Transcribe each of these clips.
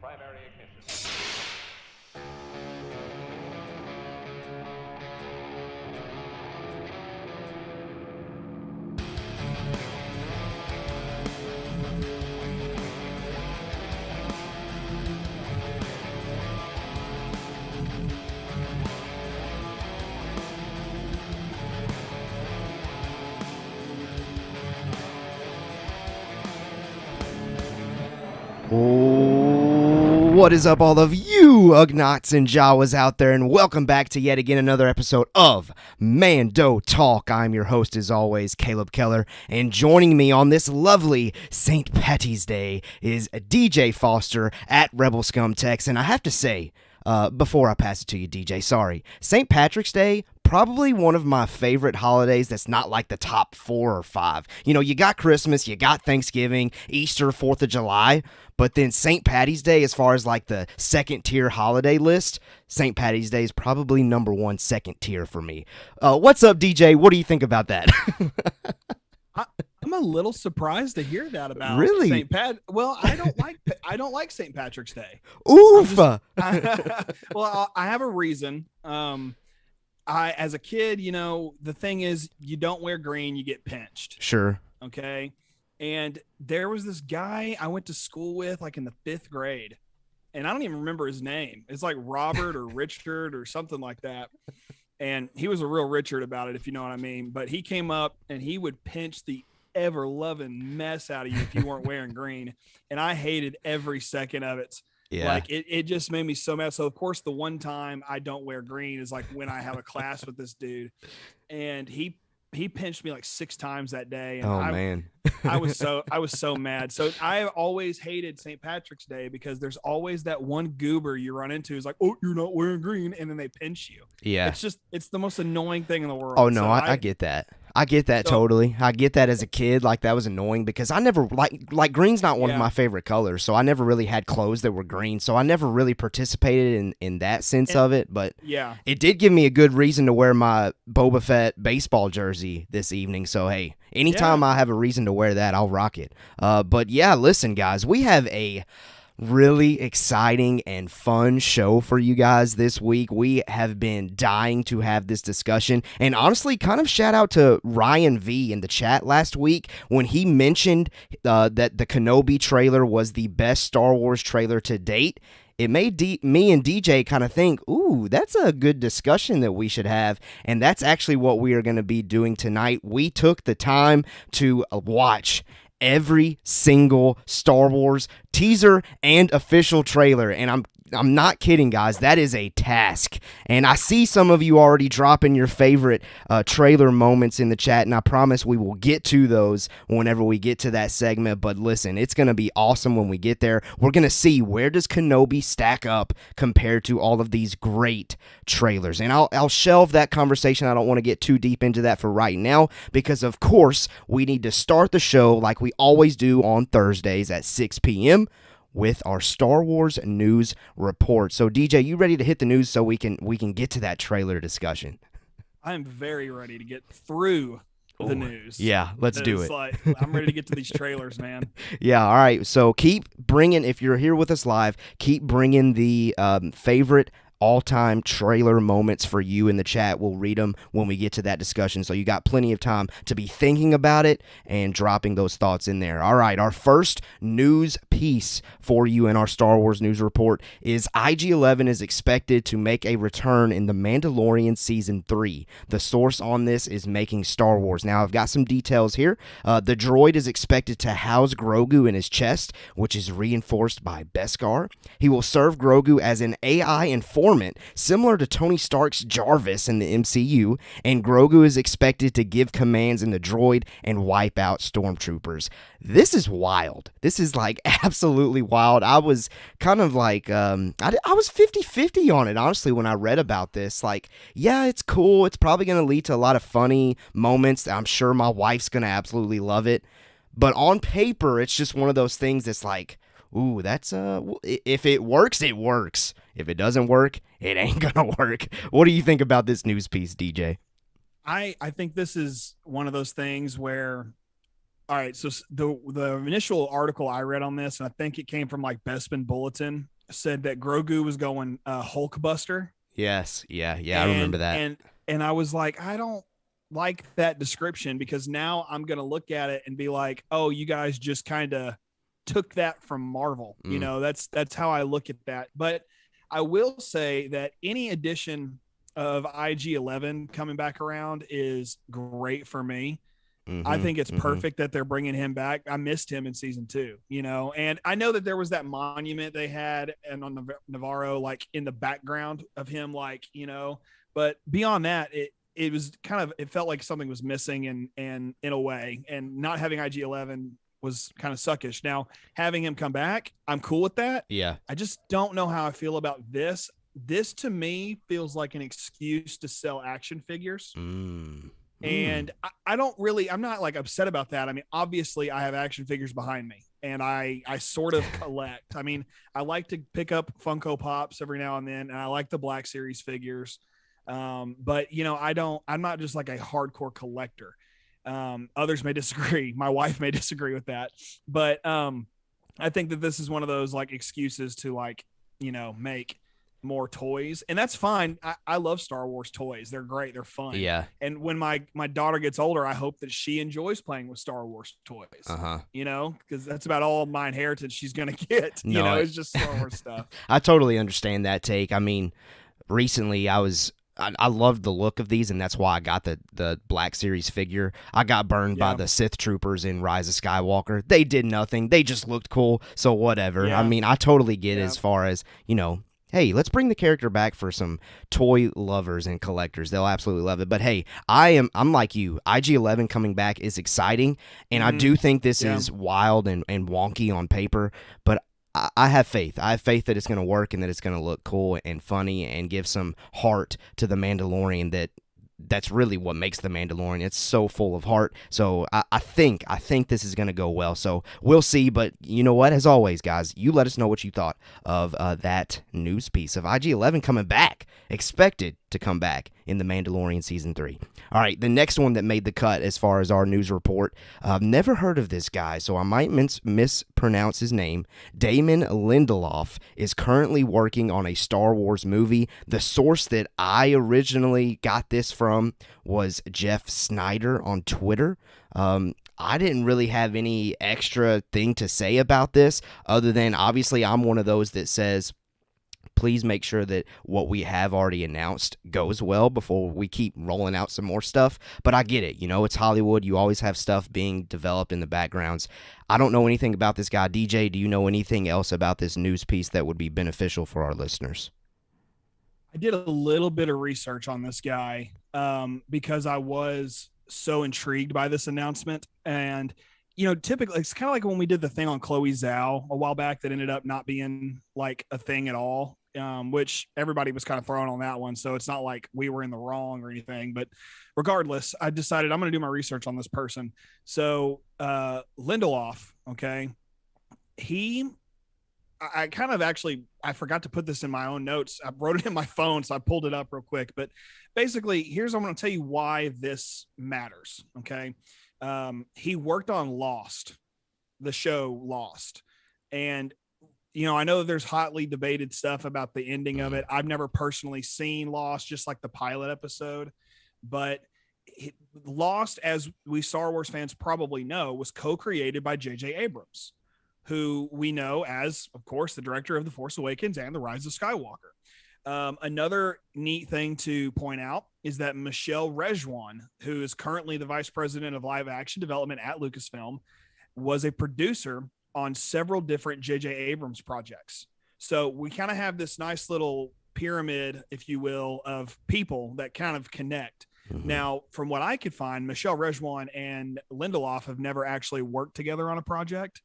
primary ignition. What is up, all of you Ugnaughts and Jawas out there, and welcome back to yet again another episode of Mando Talk. I'm your host, as always, Caleb Keller, and joining me on this lovely St. Patty's Day is DJ Foster at Rebel Scum Tex. And I have to say, before I pass it to you, DJ, sorry, St. Patrick's Day, probably one of my favorite holidays that's not like the top 4 or 5. You know, you got Christmas, you got Thanksgiving, Easter, 4th of July, but then St. Patty's Day, as far as like the second tier holiday list, St. Patty's Day is probably number 1 second tier for me. What's up, DJ? What do you think about that? I'm a little surprised to hear that about Really? St. Pat. Well, I don't like St. Patrick's Day. Oof. Well, I have a reason. As a kid, you know, the thing is, you don't wear green, you get pinched. Sure. Okay. And there was this guy I went to school with, like in the 5th grade, and I don't even remember his name. It's like Robert or Richard or something like that. And he was a real Richard about it, if you know what I mean. But he came up and he would pinch the ever-loving mess out of you if you weren't wearing green. And I hated every second of it. Yeah. Like it just made me so mad. So of course the one time I don't wear green is like when I have a class with this dude, and he pinched me like 6 times that day. And man. I was so mad. So I always hated St. Patrick's Day because there's always that one goober you run into who's like, oh, you're not wearing green, and then they pinch you. Yeah. It's the most annoying thing in the world. Oh no, So I get that. I get that totally. I get that as a kid. Like, that was annoying because I never like green's not one of my favorite colors, so I never really had clothes that were green. So I never really participated in that sense of it. But yeah, it did give me a good reason to wear my Boba Fett baseball jersey this evening. So hey, anytime I have a reason to wear that, I'll rock it. But yeah, listen, guys, we have a really exciting and fun show for you guys this week. We have been dying to have this discussion, and honestly, kind of shout out to Ryan V in the chat last week when he mentioned that the Kenobi trailer was the best Star Wars trailer to date. It made me and DJ kind of think, ooh, that's a good discussion that we should have, and that's actually what we are going to be doing tonight. We took the time to watch every single Star Wars teaser and official trailer, and I'm not kidding, guys. That is a task, and I see some of you already dropping your favorite trailer moments in the chat, and I promise we will get to those whenever we get to that segment. But listen, it's going to be awesome when we get there. We're going to see, where does Kenobi stack up compared to all of these great trailers, and I'll shelve that conversation. I don't want to get too deep into that for right now because, of course, we need to start the show like we always do on Thursdays at 6 p.m. with our Star Wars news report. So DJ, you ready to hit the news so we can get to that trailer discussion? I'm very ready to get through the news. Yeah, let's do it. Like, I'm ready to get to these trailers, man. Yeah, all right. So keep bringing, if you're here with us live, keep bringing the favorite all-time trailer moments for you in the chat. We'll read them when we get to that discussion, so you got plenty of time to be thinking about it and dropping those thoughts in there. All right, our first news piece for you in our Star Wars news report is IG-11 is expected to make a return in The Mandalorian Season 3. The source on this is Making Star Wars. Now, I've got some details here. The droid is expected to house Grogu in his chest, which is reinforced by Beskar. He will serve Grogu as an AI informant, similar to Tony Stark's Jarvis in the MCU, and Grogu is expected to give commands in the droid and wipe out stormtroopers. This is wild. This is like absolutely wild. I was kind of like, I was 50-50 on it, honestly, when I read about this. Like, yeah, it's cool. It's probably going to lead to a lot of funny moments. I'm sure my wife's going to absolutely love it. But on paper, it's just one of those things that's like, ooh, that's if it works, it works. If it doesn't work, it ain't gonna work. What do you think about this news piece, DJ? I think this is one of those things where, all right, so the initial article I read on this, and I think it came from like Bespin Bulletin, said that Grogu was going Hulkbuster. Yes. Yeah. Yeah. I remember and that. and and I was like, I don't like that description, because now I'm gonna look at it and be like, oh, you guys just kind of took that from Marvel. Mm. That's how I look at that. But I will say that any addition of IG-11 coming back around is great for me. I Mm-hmm. think it's Mm-hmm. perfect that they're bringing him back. I missed him in season 2, and I know that there was that monument they had and on Navarro, like in the background of him, like, but beyond that, it was kind of, it felt like something was missing, and in a way, and not having IG-11 was kind of suckish. Now, having him come back, I'm cool with that. Yeah. I just don't know how I feel about this. This to me feels like an excuse to sell action figures. Mm. And I don't really, I'm not like upset about that. I mean, obviously I have action figures behind me, and I sort of collect. I mean, I like to pick up Funko Pops every now and then, and I like the Black Series figures. But I'm not just like a hardcore collector. Others may disagree. My wife may disagree with that, but I think that this is one of those like excuses to like, make more toys, and that's fine. I love Star Wars toys. They're great. They're fun. Yeah. And when my daughter gets older, I hope that she enjoys playing with Star Wars toys. Uh-huh. Because that's about all my inheritance she's gonna get. No, it's just Star Wars stuff. I totally understand that take. I mean, recently I loved the look of these, and that's why I got the Black Series figure. I got burned by the Sith troopers in Rise of Skywalker. They did nothing. They just looked cool, so whatever. Yeah. I mean, I totally get as far as, hey, let's bring the character back for some toy lovers and collectors. They'll absolutely love it. But hey, I'm like you. IG-11 coming back is exciting, and I do think this is wild and wonky on paper, but I have faith. I have faith that it's going to work and that it's going to look cool and funny and give some heart to the Mandalorian that's really what makes the Mandalorian. It's so full of heart. So I think this is going to go well. So we'll see. But you know what? As always, guys, you let us know what you thought of that news piece of IG-11 coming back, expected to come back in The Mandalorian Season 3. All right, the next one that made the cut as far as our news report, never heard of this guy, so I might mispronounce his name. Damon Lindelof is currently working on a Star Wars movie. The source that I originally got this from was Jeff Snyder on Twitter. I didn't really have any extra thing to say about this other than obviously I'm one of those that says, please make sure that what we have already announced goes well before we keep rolling out some more stuff. But I get it. It's Hollywood. You always have stuff being developed in the backgrounds. I don't know anything about this guy. DJ, do you know anything else about this news piece that would be beneficial for our listeners? I did a little bit of research on this guy because I was so intrigued by this announcement. And, typically it's kind of like when we did the thing on Chloe Zhao a while back that ended up not being like a thing at all, which everybody was kind of throwing on that one. So it's not like we were in the wrong or anything, but regardless, I decided I'm going to do my research on this person. So Lindelof, okay, I kind of I forgot to put this in my own notes. I wrote it in my phone, so I pulled it up real quick. But basically, I'm going to tell you why this matters. Okay. He worked on Lost, the show Lost. And, I know there's hotly debated stuff about the ending of it. I've never personally seen Lost, just like the pilot episode. But Lost, as we Star Wars fans probably know, was co-created by J.J. Abrams, who we know as, of course, the director of The Force Awakens and The Rise of Skywalker. Another neat thing to point out is that Michelle Rejwan, who is currently the vice president of live action development at Lucasfilm, was a producer on several different J.J. Abrams projects. So we kind of have this nice little pyramid, if you will, of people that kind of connect. Mm-hmm. Now, from what I could find, Michelle Rejwan and Lindelof have never actually worked together on a project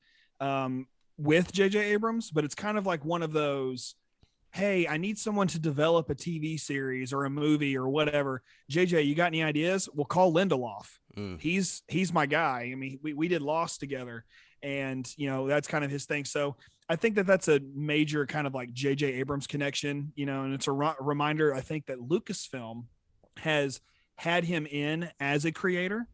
with J.J. Abrams, but it's kind of like one of those, hey, I need someone to develop a TV series or a movie or whatever. JJ, you got any ideas? We'll call Lindelof. He's my guy. I mean, we did Lost together, and that's kind of his thing. So I think that that's a major kind of like J.J. Abrams connection, and it's a reminder, I think, that Lucasfilm has had him in as a creator,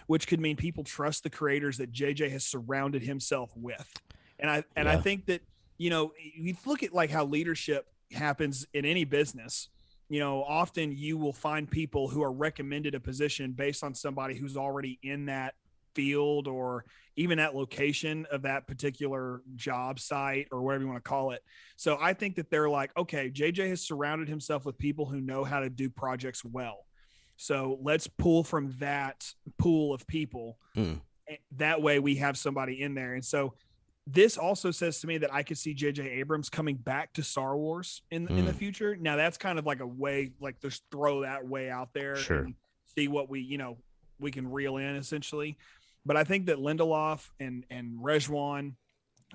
which could mean people trust the creators that JJ has surrounded himself with. And I think that, you look at like how leadership happens in any business. Often you will find people who are recommended a position based on somebody who's already in that field or even that location of that particular job site or whatever you want to call it. So I think that they're like, okay, JJ has surrounded himself with people who know how to do projects well. So let's pull from that pool of people. That way we have somebody in there. And so this also says to me that I could see J.J. Abrams coming back to Star Wars in the future. Now that's kind of like a way, like just throw that way out there and see what we can reel in essentially. But I think that Lindelof and Rejwan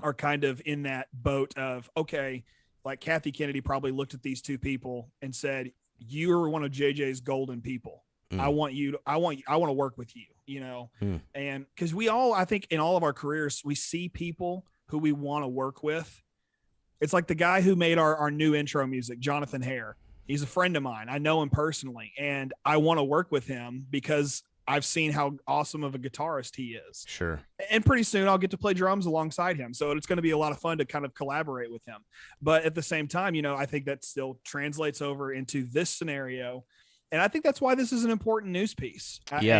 are kind of in that boat of, okay, like Kathy Kennedy probably looked at these two people and said, you're one of JJ's golden people. I want to work with you, and because I think in all of our careers, we see people who we want to work with. It's like the guy who made our new intro music, Jonathan Hare. He's a friend of mine. I know him personally, and I want to work with him because I've seen how awesome of a guitarist he is. Sure. And pretty soon I'll get to play drums alongside him. So it's going to be a lot of fun to kind of collaborate with him. But at the same time, I think that still translates over into this scenario. And I think that's why this is an important news piece. Yeah.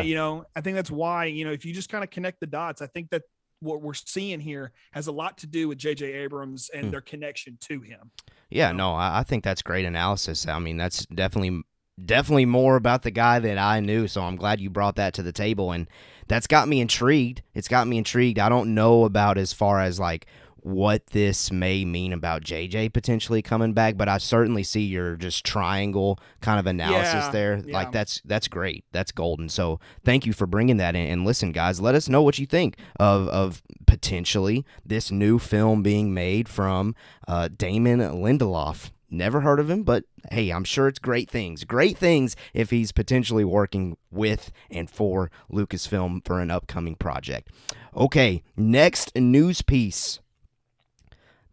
I think that's why, if you just kind of connect the dots, I think that what we're seeing here has a lot to do with J.J. Abrams and their connection to him. Yeah, no, I think that's great analysis. I mean, that's definitely more about the guy that I knew, so I'm glad you brought that to the table, and that's got me intrigued. It's got me intrigued. I don't know about as far as like what this may mean about JJ potentially coming back, but I certainly see your just triangle kind of analysis there. Yeah. Like that's great. That's golden. So thank you for bringing that in. And listen, guys, let us know what you think of potentially this new film being made from Damon Lindelof. Never heard of him, but hey, I'm sure it's great things. Great things if he's potentially working with and for Lucasfilm for an upcoming project. Okay, next news piece.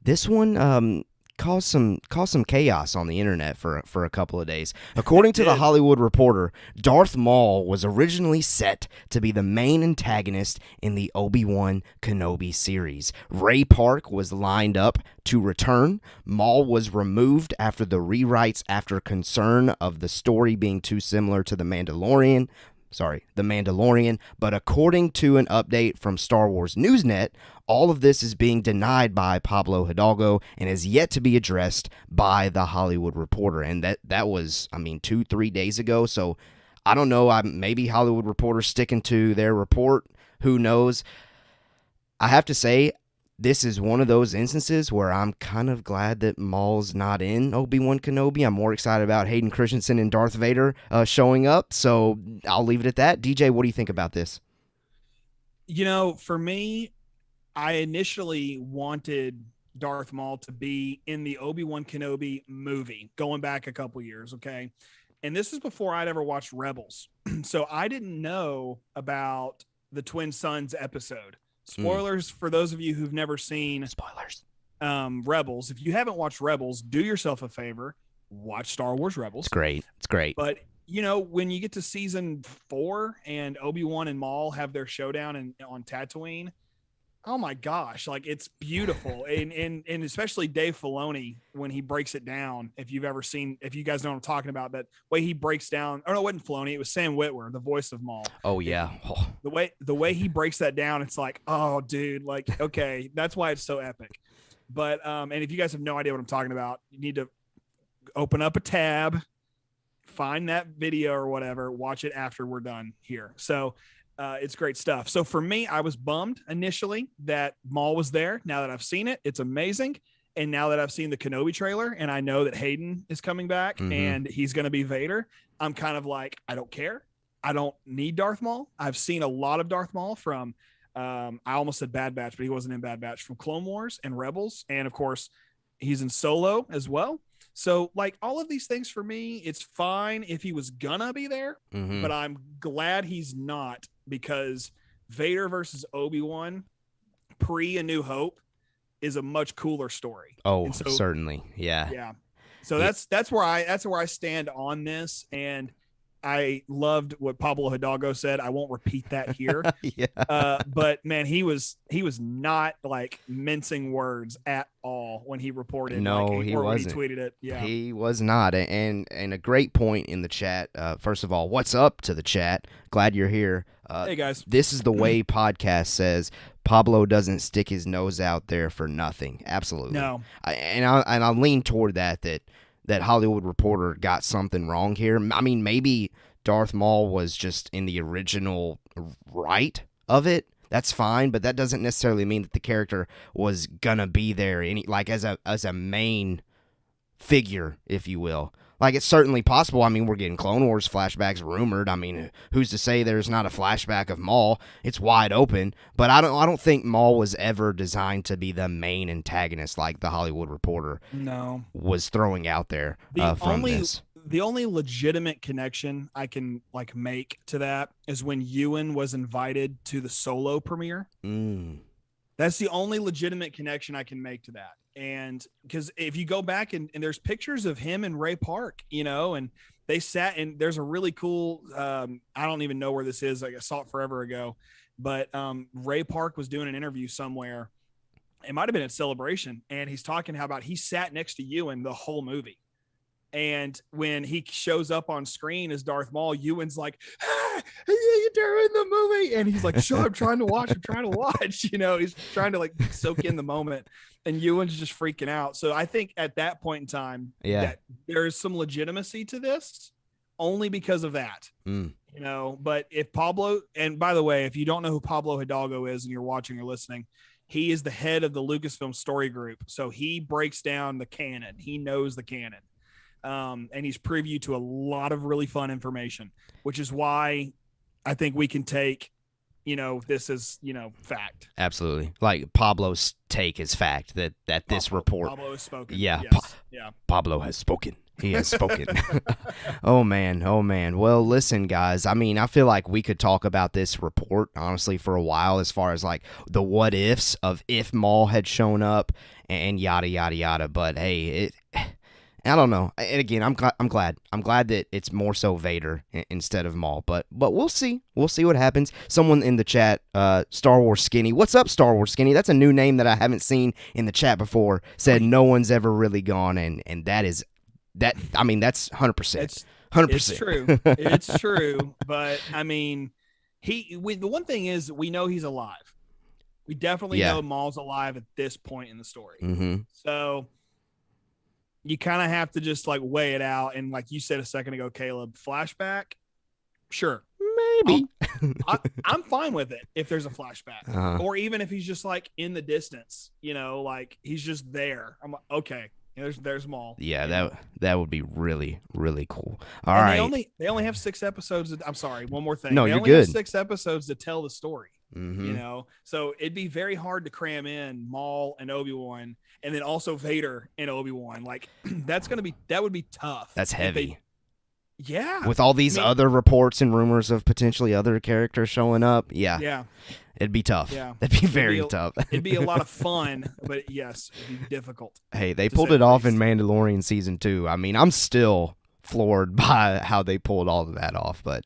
This one caused some chaos on the internet for a couple of days. According to The Hollywood Reporter, Darth Maul was originally set to be the main antagonist in the Obi-Wan Kenobi series. Ray Park was lined up to return. Maul was removed after the rewrites after concern of the story being too similar to The Mandalorian, but according to an update from Star Wars Newsnet, all of this is being denied by Pablo Hidalgo and is yet to be addressed by The Hollywood Reporter. And that was, 2-3 days ago, so I don't know, maybe Hollywood Reporter sticking to their report, who knows. I have to say, this is one of those instances where I'm kind of glad that Maul's not in Obi-Wan Kenobi. I'm more excited about Hayden Christensen and Darth Vader showing up, so I'll leave it at that. DJ, what do you think about this? For me, I initially wanted Darth Maul to be in the Obi-Wan Kenobi movie, going back a couple years, okay? And this is before I'd ever watched Rebels. So I didn't know about the Twin Sons episode. Spoilers for those of you who've never seen Rebels. If you haven't watched Rebels, do yourself a favor, watch Star Wars Rebels. It's great. But when you get to season 4 and Obi-Wan and Maul have their showdown on Tatooine, oh my gosh, like it's beautiful. and especially Dave Filoni, when he breaks it down, if you guys know what I'm talking about, that way he breaks down, oh no, it wasn't Filoni, it was Sam Witwer, the voice of Maul. Oh yeah. Oh. The way he breaks that down, it's like, oh dude, like, okay, that's why it's so epic. But, and if you guys have no idea what I'm talking about, you need to open up a tab, find that video or whatever, watch it after we're done here. So, it's great stuff. So for me, I was bummed initially that Maul was there. Now that I've seen it, it's amazing. And now that I've seen the Kenobi trailer and I know that Hayden is coming back and he's going to be Vader, I'm kind of like, I don't care. I don't need Darth Maul. I've seen a lot of Darth Maul from, I almost said Bad Batch, but he wasn't in Bad Batch, from Clone Wars and Rebels. And of course, he's in Solo as well. So, like, all of these things for me, it's fine if he was gonna be there, but I'm glad he's not, because Vader versus Obi-Wan pre A New Hope is a much cooler story. Oh, so, certainly. Yeah. Yeah. So that's where I stand on this. And I loved what Pablo Hidalgo said. I won't repeat that here. Yeah. But man, he was not like mincing words at all when he reported. No, like, he or wasn't. when he tweeted it. Yeah, He was not. And a great point in the chat. First of all, what's up to the chat? Glad you're here. Hey guys, This is the way podcast says Pablo doesn't stick his nose out there for nothing. Absolutely. No. I lean toward that Hollywood Reporter got something wrong here. I mean, maybe Darth Maul was just in the original right of it. That's fine, but that doesn't necessarily mean that the character was gonna be there as a main figure, if you will. Like, it's certainly possible. I mean, we're getting Clone Wars flashbacks rumored. I mean, who's to say there's not a flashback of Maul? It's wide open. But I don't think Maul was ever designed to be the main antagonist like the Hollywood Reporter was throwing out there from this. The only legitimate connection I can like make to that is when Ewan was invited to the Solo premiere. That's the only legitimate connection I can make to that. And because if you go back and there's pictures of him and Ray Park, and they sat, and there's a really cool, I don't even know where this is. Like, I saw it forever ago, but Ray Park was doing an interview somewhere. It might've been at Celebration. And he's talking how about he sat next to Ewan the whole movie. And when he shows up on screen as Darth Maul, Ewan's like, you're doing the movie. And he's like, sure, I'm trying to watch. He's trying to like soak in the moment. And Ewan's just freaking out. So I think at that point in time, that there's some legitimacy to this only because of that. But if Pablo, and by the way, if you don't know who Pablo Hidalgo is and you're watching or listening, he is the head of the Lucasfilm story group. So he breaks down the canon. He knows the canon. And he's privy to a lot of really fun information, which is why I think we can take, this is, fact. Absolutely. Like, Pablo's take is fact that this report. Pablo has spoken. Yeah. Yes. Pablo has spoken. He has spoken. Oh, man. Well, listen, guys. I mean, I feel like we could talk about this report, honestly, for a while, as far as like the what ifs of if Maul had shown up and yada, yada, yada. But hey, I don't know. And again, I'm glad. I'm glad that it's more so Vader instead of Maul. But we'll see. We'll see what happens. Someone in the chat, Star Wars Skinny. What's up, Star Wars Skinny? That's a new name that I haven't seen in the chat before. Said no one's ever really gone, and that is that. I mean, that's 100%. 100%. It's true. It's true. But I mean, the one thing is we know he's alive. We definitely know Maul's alive at this point in the story. Mm-hmm. So you kind of have to just like weigh it out. And like you said a second ago, Caleb, flashback, sure, maybe. I'm fine with it if there's a flashback, or even if he's just like in the distance, like he's just there. I'm like, okay, there's Maul. Yeah, that would be really, really cool. All and right. They only have 6 episodes. I'm sorry, one more thing. No, they you're only good. have 6 episodes to tell the story. Mm-hmm. So it'd be very hard to cram in Maul and Obi-Wan, and then also Vader and Obi-Wan. Like that would be tough. That's heavy. With all these other reports and rumors of potentially other characters showing up. Yeah. It'd be tough. Yeah. It'd be very tough. It'd be a lot of fun, but yes, it'd be difficult. Hey, they pulled it off in Mandalorian season 2. I mean, I'm still floored by how they pulled all of that off, but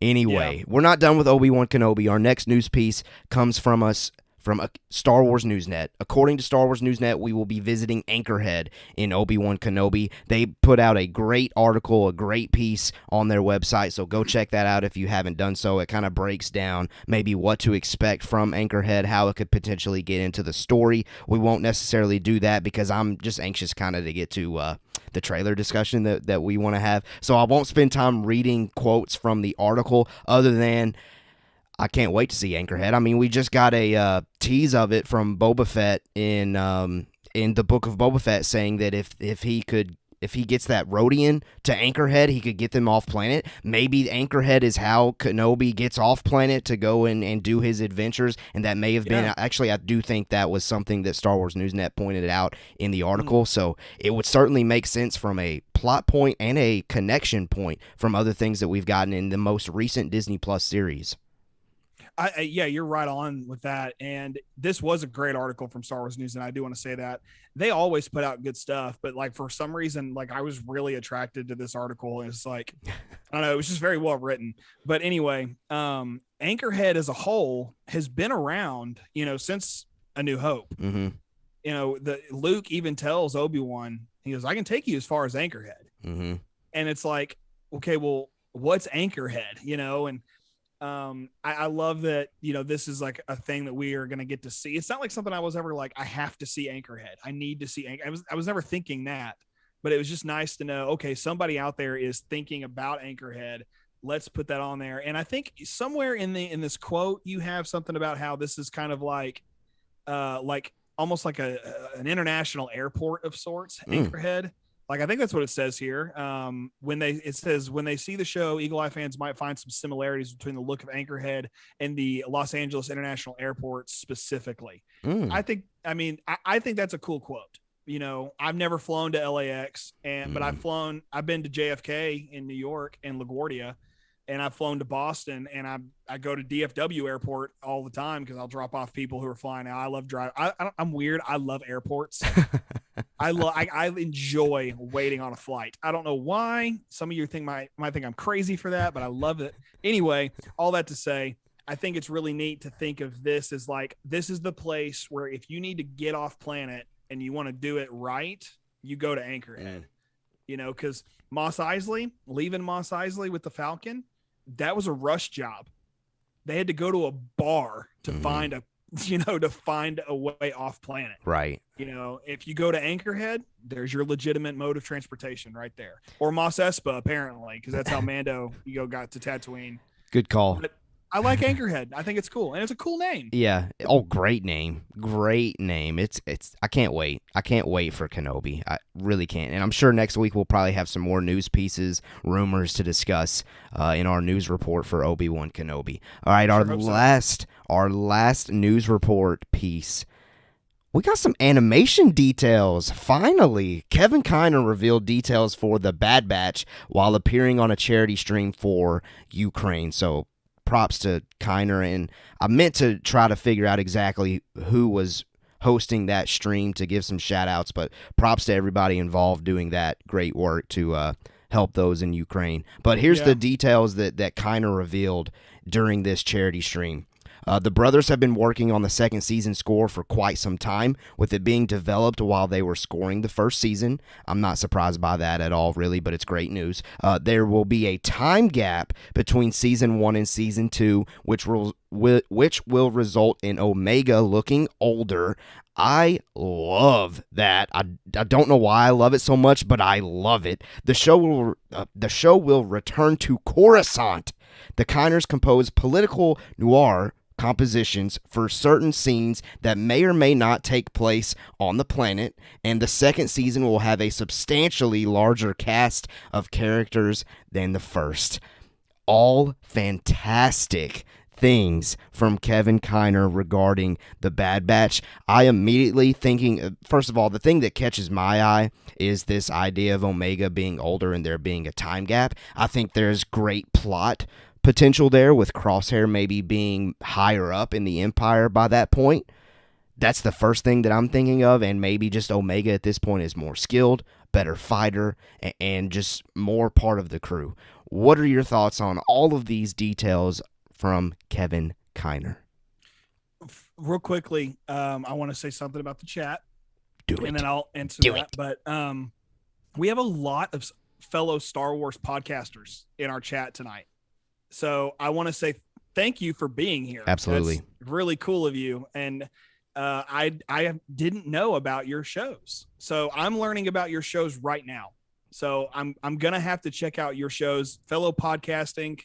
anyway, we're not done with Obi-Wan Kenobi. Our next news piece comes from us from Star Wars Newsnet. According to Star Wars Newsnet, we will be visiting Anchorhead in Obi-Wan Kenobi. They put out a great article, a great piece on their website, so go check that out if you haven't done so. It kind of breaks down maybe what to expect from Anchorhead, how it could potentially get into the story. We won't necessarily do that because I'm just anxious kind of to get to the trailer discussion that we want to have. So I won't spend time reading quotes from the article other than I can't wait to see Anchorhead. I mean, we just got a tease of it from Boba Fett in the book of Boba Fett, saying that if he gets that Rodian to Anchorhead, he could get them off planet. Maybe Anchorhead is how Kenobi gets off planet to go and do his adventures, and that may have been actually. I do think that was something that Star Wars Newsnet pointed out in the article. So it would certainly make sense from a plot point and a connection point from other things that we've gotten in the most recent Disney Plus series. Yeah, you're right on with that. And this was a great article from Star Wars News, and I do want to say that they always put out good stuff, but like for some reason, like I was really attracted to this article. And it's like, I don't know, it was just very well written. But anyway, Anchorhead as a whole has been around, since A New Hope. Mm-hmm. The Luke even tells Obi-Wan, he goes, I can take you as far as Anchorhead. Mm-hmm. And it's like, okay, well, what's Anchorhead? And I love that, this is like a thing that we are going to get to see. It's not like something I was ever like, I have to see Anchorhead. I need to see I was never thinking that, but it was just nice to know, okay, somebody out there is thinking about Anchorhead. Let's put that on there. And I think somewhere in this quote, you have something about how this is kind of like almost like an international airport of sorts, Anchorhead. Like, I think that's what it says here. It says when they see the show, Eagle Eye fans might find some similarities between the look of Anchorhead and the Los Angeles International Airport specifically. I think that's a cool quote. I've never flown to LAX, but I've been to JFK in New York and LaGuardia, and I've flown to Boston, and I go to DFW airport all the time because I'll drop off people who are flying out. I love driving. I'm weird. I love airports. I enjoy waiting on a flight. I don't know why. Some of you might think I'm crazy for that, but I love it. Anyway, all that to say, I think it's really neat to think of this as like, this is the place where if you need to get off planet and you want to do it right, you go to Anchorhead. Because leaving Mos Eisley with the Falcon, that was a rush job. They had to go to a bar to find a way off planet. Right. If you go to Anchorhead, there's your legitimate mode of transportation right there. Or Mos Espa, apparently, because that's how Mando got to Tatooine. Good call. But I like Anchorhead. I think it's cool, and it's a cool name. Yeah. Oh, great name. Great name. It's. I can't wait. I can't wait for Kenobi. I really can't. And I'm sure next week we'll probably have some more news pieces, rumors to discuss in our news report for Obi-Wan Kenobi. All right, our last news report piece. We got some animation details. Finally, Kevin Kiner revealed details for The Bad Batch while appearing on a charity stream for Ukraine. So props to Kiner, and I meant to try to figure out exactly who was hosting that stream to give some shout outs, but props to everybody involved doing that great work to help those in Ukraine. But here's the details that Kiner revealed during this charity stream. The brothers have been working on the second season score for quite some time, with it being developed while they were scoring the first season. I'm not surprised by that at all, really, but it's great news. There will be a time gap between season 1 and season 2, which will result in Omega looking older. I love that. I don't know why I love it so much, but I love it. The show will return to Coruscant. The Kiners compose political noir compositions for certain scenes that may or may not take place on the planet, and the second season will have a substantially larger cast of characters than the first. All fantastic things from Kevin Kiner regarding The Bad Batch. I immediately thinking, first of all, the thing that catches my eye is this idea of Omega being older and there being a time gap. I think there's great plot potential there, with Crosshair maybe being higher up in the Empire by that point. That's the first thing that I'm thinking of, and maybe just Omega at this point is more skilled, better fighter, and just more part of the crew. What are your thoughts on all of these details from Kevin Kiner? Real quickly, I want to say something about the chat. And then I'll answer that. But we have a lot of fellow Star Wars podcasters in our chat tonight. So I want to say thank you for being here. Absolutely. That's really cool of you. And I didn't know about your shows. So I'm learning about your shows right now. So I'm going to have to check out your shows, fellow podcasting.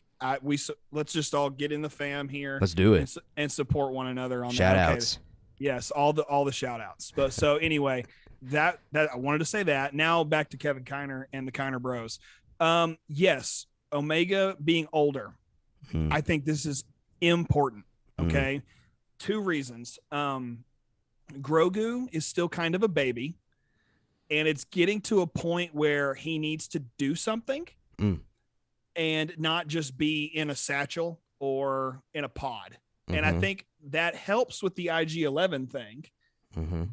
Let's just all get in the fam here. Let's do it. And support one another on shout that. outs. Okay. Yes. All the shout outs. But so anyway, that I wanted to say that. Now back to Kevin Kiner and the Kiner Bros. Yes. Omega being older. I think this is important. Okay. 2 reasons. Grogu is still kind of a baby, and it's getting to a point where he needs to do something and not just be in a satchel or in a pod. And I think that helps with the IG-11 thing,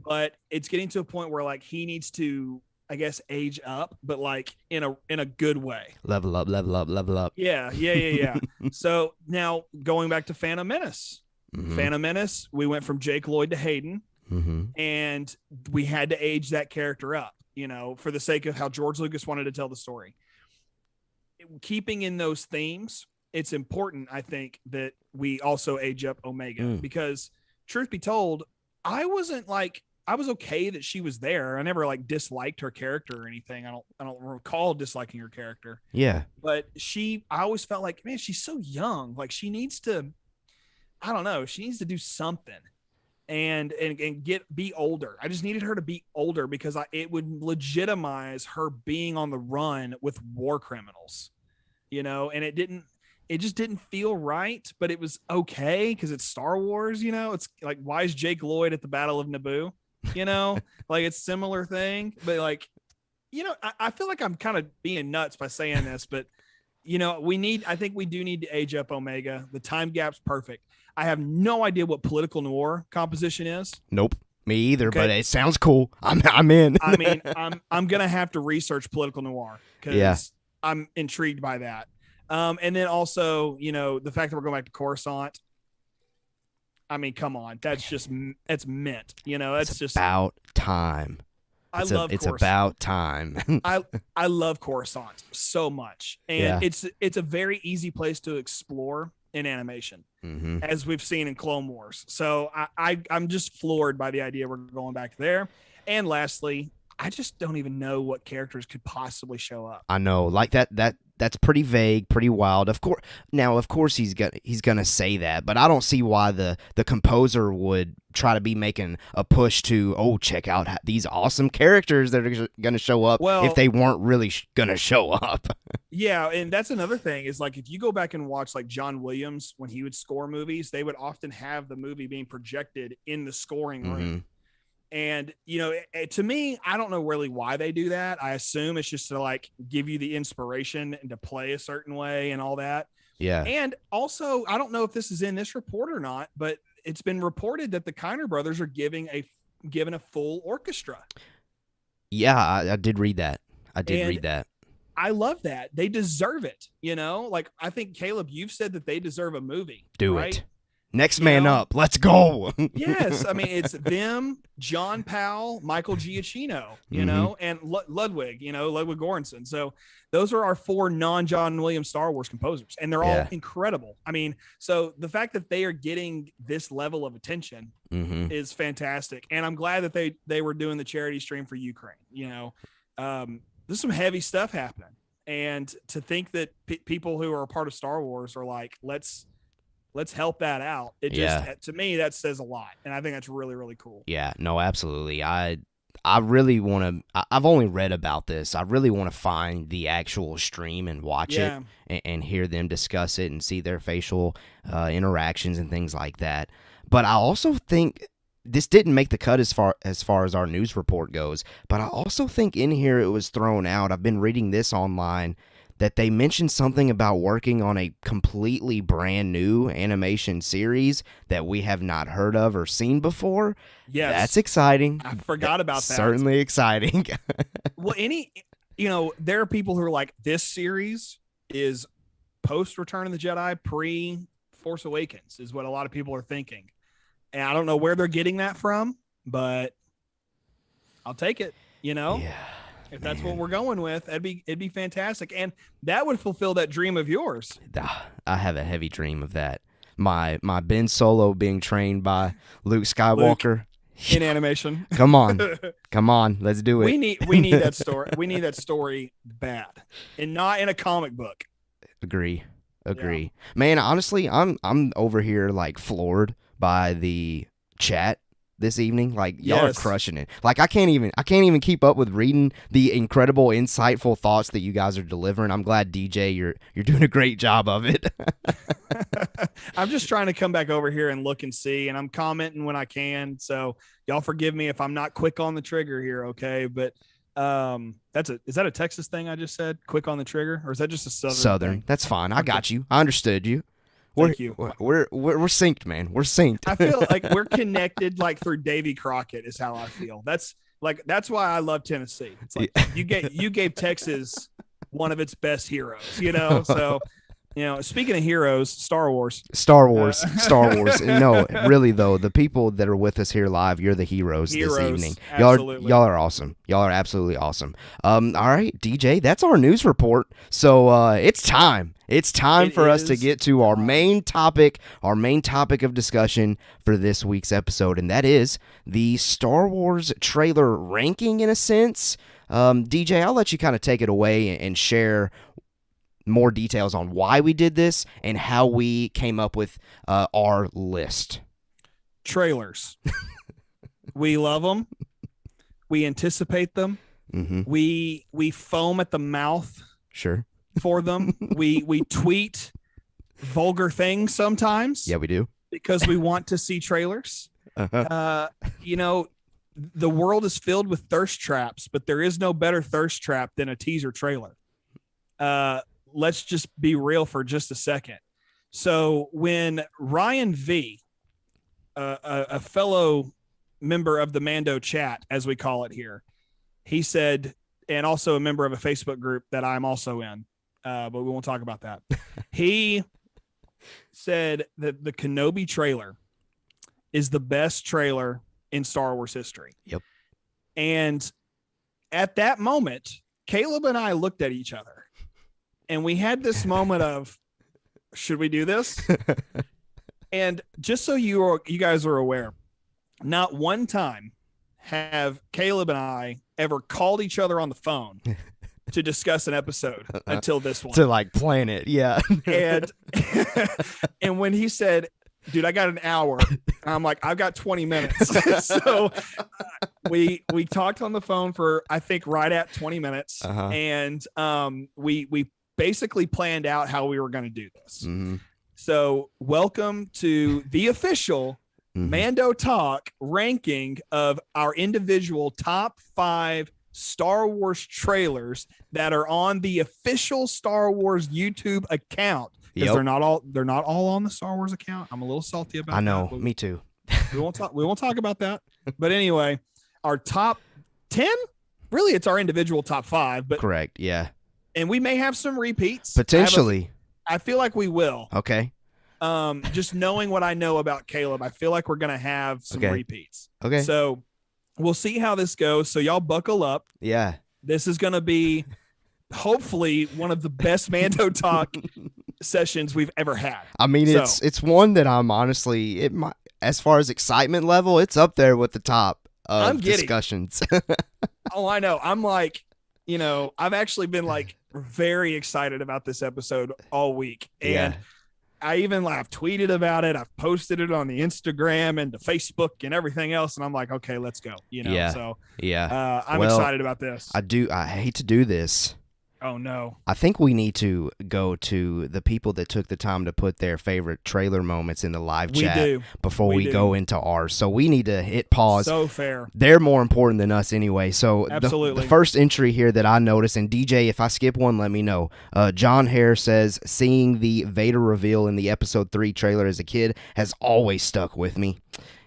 but it's getting to a point where like he needs to, I guess, age up, but like in a good way. Level up. Yeah. So now going back to Phantom Menace. Phantom Menace, we went from Jake Lloyd to Hayden, and we had to age that character up, for the sake of how George Lucas wanted to tell the story. Keeping in those themes, it's important, I think, that we also age up Omega, because truth be told, I was okay that she was there. I never like disliked her character or anything. I don't recall disliking her character. Yeah. But I always felt like, man, she's so young. Like she needs to, I don't know, she needs to do something and be older. I just needed her to be older because it would legitimize her being on the run with war criminals, and it just didn't feel right, but it was okay because it's Star Wars, it's like, why is Jake Lloyd at the Battle of Naboo? Like it's similar thing, but like, I feel like I'm kind of being nuts by saying this, but I think we do need to age up Omega. The time gap's perfect. I have no idea what political noir composition is. Nope. Me either, okay. But it sounds cool. I'm in. I mean, I'm going to have to research political noir because I'm intrigued by that. And then also, the fact that we're going back to Coruscant. I mean, come on. It's mint. It's just about time. It's about time. I love Coruscant so much. And it's a very easy place to explore in animation, as we've seen in Clone Wars. So I'm just floored by the idea we're going back there. And lastly, I just don't even know what characters could possibly show up. I know, like that's pretty vague, pretty wild. Of course he's gonna say that, but I don't see why the composer would try to be making a push to check out these awesome characters that are gonna show up if they weren't really gonna show up. Yeah, and that's another thing is like if you go back and watch like John Williams when he would score movies, they would often have the movie being projected in the scoring room. And, to me, I don't know really why they do that. I assume it's just to like give you the inspiration and to play a certain way and all that. Yeah. And also, I don't know if this is in this report or not, but it's been reported that the Kiner brothers are given a full orchestra. Yeah, I did read that. I love that. They deserve it. Like I think, Caleb, you've said that they deserve a movie. Do it. Next man up. Let's go. Yes. I mean, it's them, John Powell, Michael Giacchino, and Ludwig Göransson. So those are our 4 non-John Williams Star Wars composers, and they're all incredible. I mean, so the fact that they are getting this level of attention is fantastic. And I'm glad that they were doing the charity stream for Ukraine. There's some heavy stuff happening. And to think that people who are a part of Star Wars are like, let's help that out. It just, to me, that says a lot. And I think that's really, really cool. Yeah, no, absolutely. I really want to, I've only read about this. I really want to find the actual stream and watch it and hear them discuss it and see their facial interactions and things like that. But I also think this didn't make the cut as far as our news report goes. But I also think in here it was thrown out. I've been reading this online that they mentioned something about working on a completely brand new animation series that we have not heard of or seen before. Yes. That's exciting. I forgot about that. Certainly exciting. Well, there are people who are like, this series is post Return of the Jedi, pre Force Awakens is what a lot of people are thinking. And I don't know where they're getting that from, but I'll take it, Yeah. If that's what we're going with, it'd be fantastic. And that would fulfill that dream of yours. I have a heavy dream of that. My Ben Solo being trained by Luke Skywalker. In animation. Come on, let's do it. We need that story. We need that story bad. And not in a comic book. Agree. Yeah. Man, honestly, I'm over here like floored by the chat this evening. Like y'all are crushing it. Like I can't even keep up with reading the incredible, insightful thoughts that you guys are delivering. I'm glad, DJ, you're doing a great job of it. I'm just trying to come back over here and look and see, and I'm commenting when I can. So y'all forgive me if I'm not quick on the trigger here, okay? But is that a Texas thing I just said? Quick on the trigger, or is that just a Southern thing? That's fine. I got you. I understood you. Thank you. We're synced, man. We're synced. I feel like we're connected, like through Davy Crockett is how I feel. That's why I love Tennessee. It's like you gave Texas one of its best heroes, So, speaking of heroes, Star Wars. No, really though, the people that are with us here live, you're the heroes this evening. Absolutely. Y'all are awesome. Y'all are absolutely awesome. All right, DJ, that's our news report. So it's time. It's time for us to get to our main topic of discussion for this week's episode, and that is the Star Wars trailer ranking in a sense. DJ, I'll let you kind of take it away and share more details on why we did this and how we came up with our list. Trailers. We love them. We anticipate them. Mm-hmm. We foam at the mouth. Sure. For them. We tweet vulgar things sometimes. Yeah, we do. Because we want to see trailers. Uh-huh. The world is filled with thirst traps, but there is no better thirst trap than a teaser trailer. Let's just be real for just a second. So when Ryan V, a fellow member of the Mando chat, as we call it here, he said, and also a member of a Facebook group that I'm also in, but we won't talk about that. He said that the Kenobi trailer is the best trailer in Star Wars history. Yep. And at that moment, Caleb and I looked at each other and we had this moment of, should we do this? And just so you guys are aware, not one time have Caleb and I ever called each other on the phone to discuss an episode until this one. To like plan it. Yeah. And when he said, dude, I got an hour, I'm like, I've got 20 minutes. So we talked on the phone for, I think, right at 20 minutes. Uh-huh. And we basically planned out how we were going to do this. Mm-hmm. So welcome to the official Mando Talk ranking of our individual top 5 Star Wars trailers that are on the official Star Wars YouTube account. Because they're not all on the Star Wars account. I'm a little salty about that. I know, me too. We won't talk about that. But anyway, our top 10, really it's our individual top 5, but correct, yeah. And we may have some repeats. Potentially. I feel like we will. Okay. Just knowing what I know about Caleb, I feel like we're going to have some repeats. Okay. So we'll see how this goes. So y'all buckle up. Yeah. This is going to be hopefully one of the best Mando Talk sessions we've ever had. I mean, it's one that I'm honestly, as far as excitement level, it's up there with the top of discussions. Oh, I know. I'm like, I've actually been like very excited about this episode all week. And I've tweeted about it. I've posted it on the Instagram and the Facebook and everything else. And I'm like, okay, let's go. I'm excited about this. I hate to do this. Oh, no. I think we need to go to the people that took the time to put their favorite trailer moments in the live chat before we go into ours. So we need to hit pause. So fair. They're more important than us anyway. So absolutely. The first entry here that I noticed, and DJ, if I skip one, let me know. John Hare says, seeing the Vader reveal in the Episode 3 trailer as a kid has always stuck with me.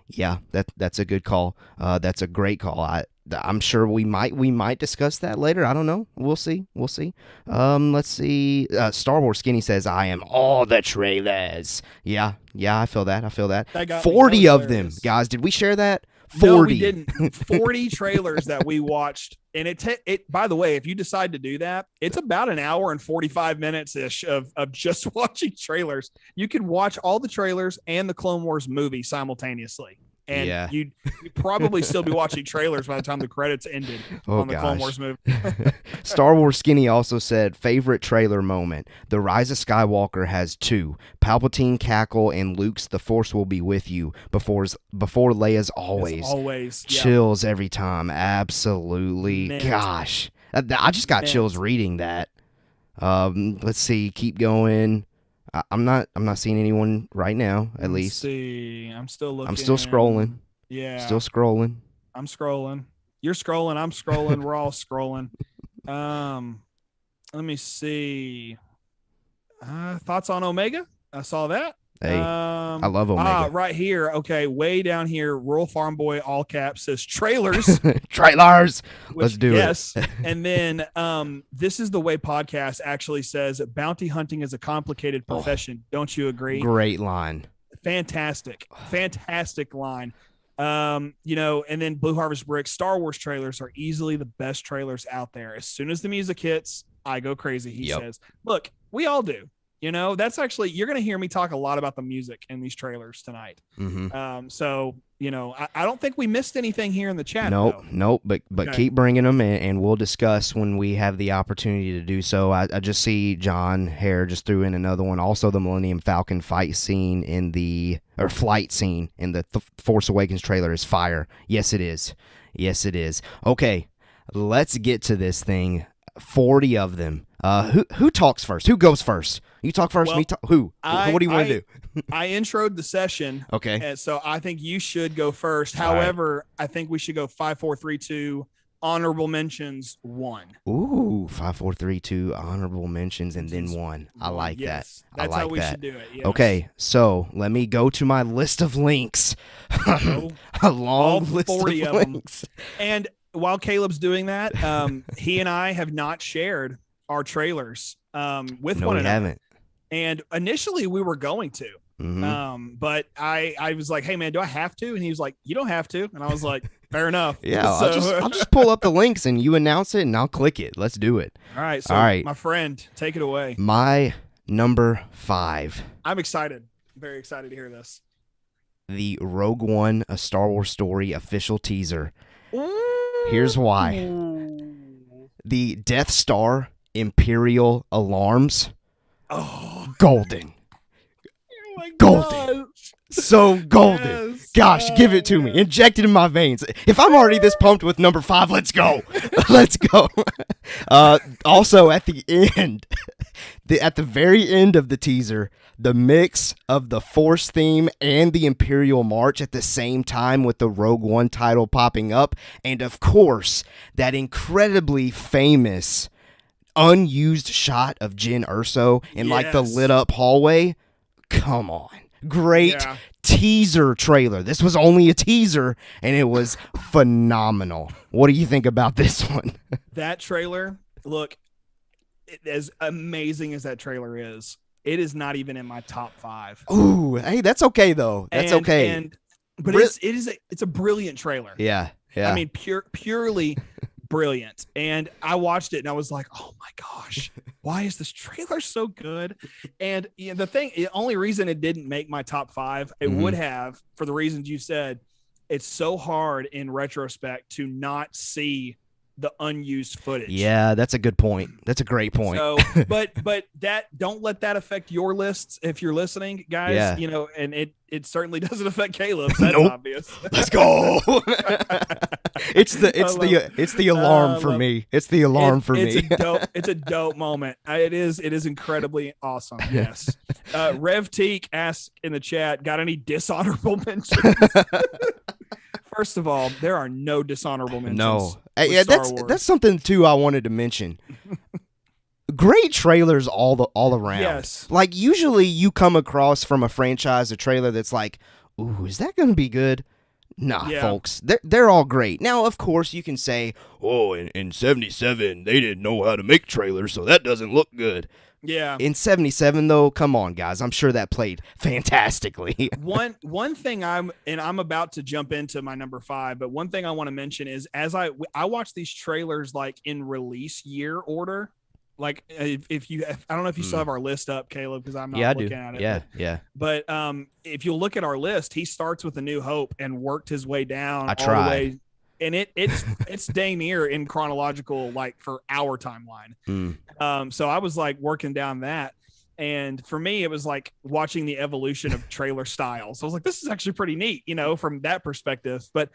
Yeah, that's a good call. That's a great call. I'm sure we might discuss that later. I don't know. We'll see. Let's see. Star Wars Skinny says, I am all the trailers. Yeah, I feel that. 40 of them, guys. Did we share that? 40. No, we didn't. 40 trailers that we watched. And it by the way, if you decide to do that, it's about an hour and 45 minutes ish of just watching trailers. You could watch all the trailers and the Clone Wars movie simultaneously. And you'd probably still be watching trailers by the time the credits ended on the Clone Wars movie. Star Wars Skinny also said, favorite trailer moment. The Rise of Skywalker has 2. Palpatine cackle and Luke's "The Force will be with you" before Leia's always. Chills every time. Absolutely. Man. Gosh. I just got chills reading that. Let's see. Keep going. I'm not seeing anyone right now, at least. See. I'm still looking. I'm still scrolling. Yeah. Still scrolling. I'm scrolling. You're scrolling. I'm scrolling. We're all scrolling. Let me see. Thoughts on Omega? I saw that. Hey, I love Omega. Right here. Okay, way down here, Rural Farm Boy, all caps, says trailers. Trailers. Which, Let's do yes. it. And then This Is the Way podcast actually says bounty hunting is a complicated profession. Don't you agree? Great line. Fantastic line. And then Blue Harvest Brick, Star Wars trailers are easily the best trailers out there. As soon as the music hits, I go crazy. He says, look, we all do. That's actually, you're going to hear me talk a lot about the music in these trailers tonight. I don't think we missed anything here in the chat. Nope. But okay. Keep bringing them in, and we'll discuss when we have the opportunity to do so. I just see John Hare just threw in another one. Also, the Millennium Falcon flight scene in the Force Awakens trailer is fire. Yes, it is. Okay, let's get to this thing. 40 of them. Who talks first? Who goes first? You talk first. Me talk. Who? What do you want to do? I introed the session. Okay. And so I think you should go first. However, I think we should go 5, 4, 3, 2. Honorable mentions 1. Ooh, 5, 4, 3, 2. Honorable mentions and then 1. I like that. That's how we should do it. Yes. Okay, so let me go to my list of links. A long list of links. And while Caleb's doing that, he and I have not shared our trailers with one another. We haven't. And initially we were going to, but I was like, hey man, do I have to? And he was like, you don't have to. And I was like, fair enough. Yeah. I'll just pull up the links and you announce it and I'll click it. Let's do it. All right. So my friend, take it away. My number 5. I'm excited. Very excited to hear this. The Rogue One, A Star Wars Story official teaser. Here's why. The Death Star Imperial alarms. Oh, golden. Oh my golden. Gosh. So golden. Yes. Gosh, give it to me. Inject it in my veins. If I'm already this pumped with number 5, let's go. Let's go. Also, at the end, at the very end of the teaser, the mix of the Force theme and the Imperial March at the same time with the Rogue One title popping up. And of course, that incredibly famous unused shot of Jyn Erso in like the lit up hallway. Come on. Great teaser trailer. This was only a teaser and it was phenomenal. What do you think about this one? That trailer, look, as amazing as that trailer is, it is not even in my top 5. Ooh, hey, that's okay though. That's okay. But it's a brilliant trailer. Yeah. I mean, purely brilliant. And I watched it and I was like, oh my gosh, why is this trailer so good? And the only reason it didn't make my top 5, it would have, for the reasons you said. It's so hard in retrospect to not see the unused footage. Yeah, that's a good point. That's a great point. So, but don't let that affect your lists if you're listening, guys. Yeah. And it certainly doesn't affect Caleb's. That's obvious. Let's go. It's the alarm for me. It's the alarm for me. It's a dope moment. It is incredibly awesome. Yes. Rev Teak asks in the chat, got any dishonorable mentions? First of all, there are no dishonorable mentions. No. Yeah, that's something too I wanted to mention. Great trailers all around. Yes. Like usually you come across from a franchise a trailer that's like, ooh, is that going to be good? Nah, folks. They're all great. Now, of course, you can say, oh, in 77, they didn't know how to make trailers, so that doesn't look good. Yeah. In 77, though, come on, guys. I'm sure that played fantastically. One thing I'm about to jump into my number 5, but one thing I want to mention is as I watch these trailers like in release year order. Like I don't know if you still have our list up, Caleb, because I'm not looking at it. Yeah. But if you look at our list, he starts with A New Hope and worked his way down I all tried. the way. And it's dang near in chronological, like for our timeline. So I was like working down that. And for me, it was like watching the evolution of trailer styles. So I was like, this is actually pretty neat, from that perspective. But